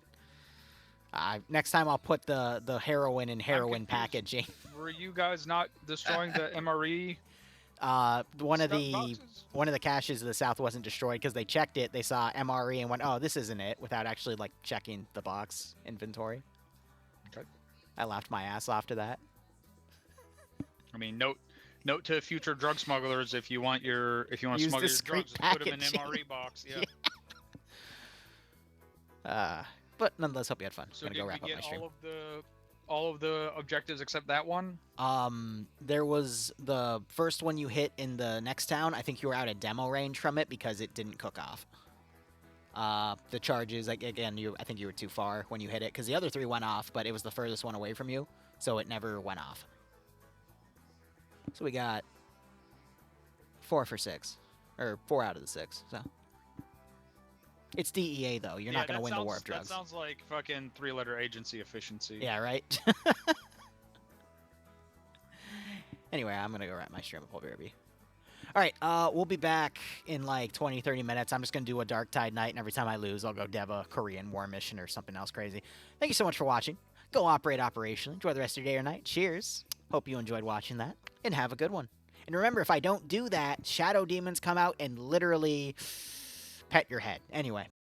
next time I'll put the heroin in heroin packaging. Were you guys not destroying the MRE? One of Stuff the boxes? caches to the south wasn't destroyed because they checked it. They saw MRE and went, "Oh, this isn't it," without actually like checking the box inventory. Okay. I laughed my ass off to that. I mean, note to future drug smugglers: if you want to smuggle your discreet drugs, just put them in an packaging. MRE box. Yeah. But nonetheless, hope you had fun. So Gonna did go we wrap up my get stream. all of the objectives except that one? There was the first one you hit in the next town. I think you were out of demo range from it because it didn't cook off. The charges, like again, I think you were too far when you hit it because the other 3 went off, but it was the furthest one away from you, so it never went off. So we got 4 for 6, or 4 out of the 6. So it's DEA though. You're not gonna win the war of drugs. That sounds like fucking 3-letter agency efficiency. Yeah, right? Anyway, I'm gonna go wrap my stream up. I'll be right. Alright, we'll be back in like 20-30 minutes. I'm just gonna do a Dark Tide night, and every time I lose, I'll go dev a Korean War mission or something else crazy. Thank you so much for watching. Go operate operationally. Enjoy the rest of your day or night. Cheers. Hope you enjoyed watching that, and have a good one. And remember, if I don't do that, shadow demons come out and literally pet your head. Anyway.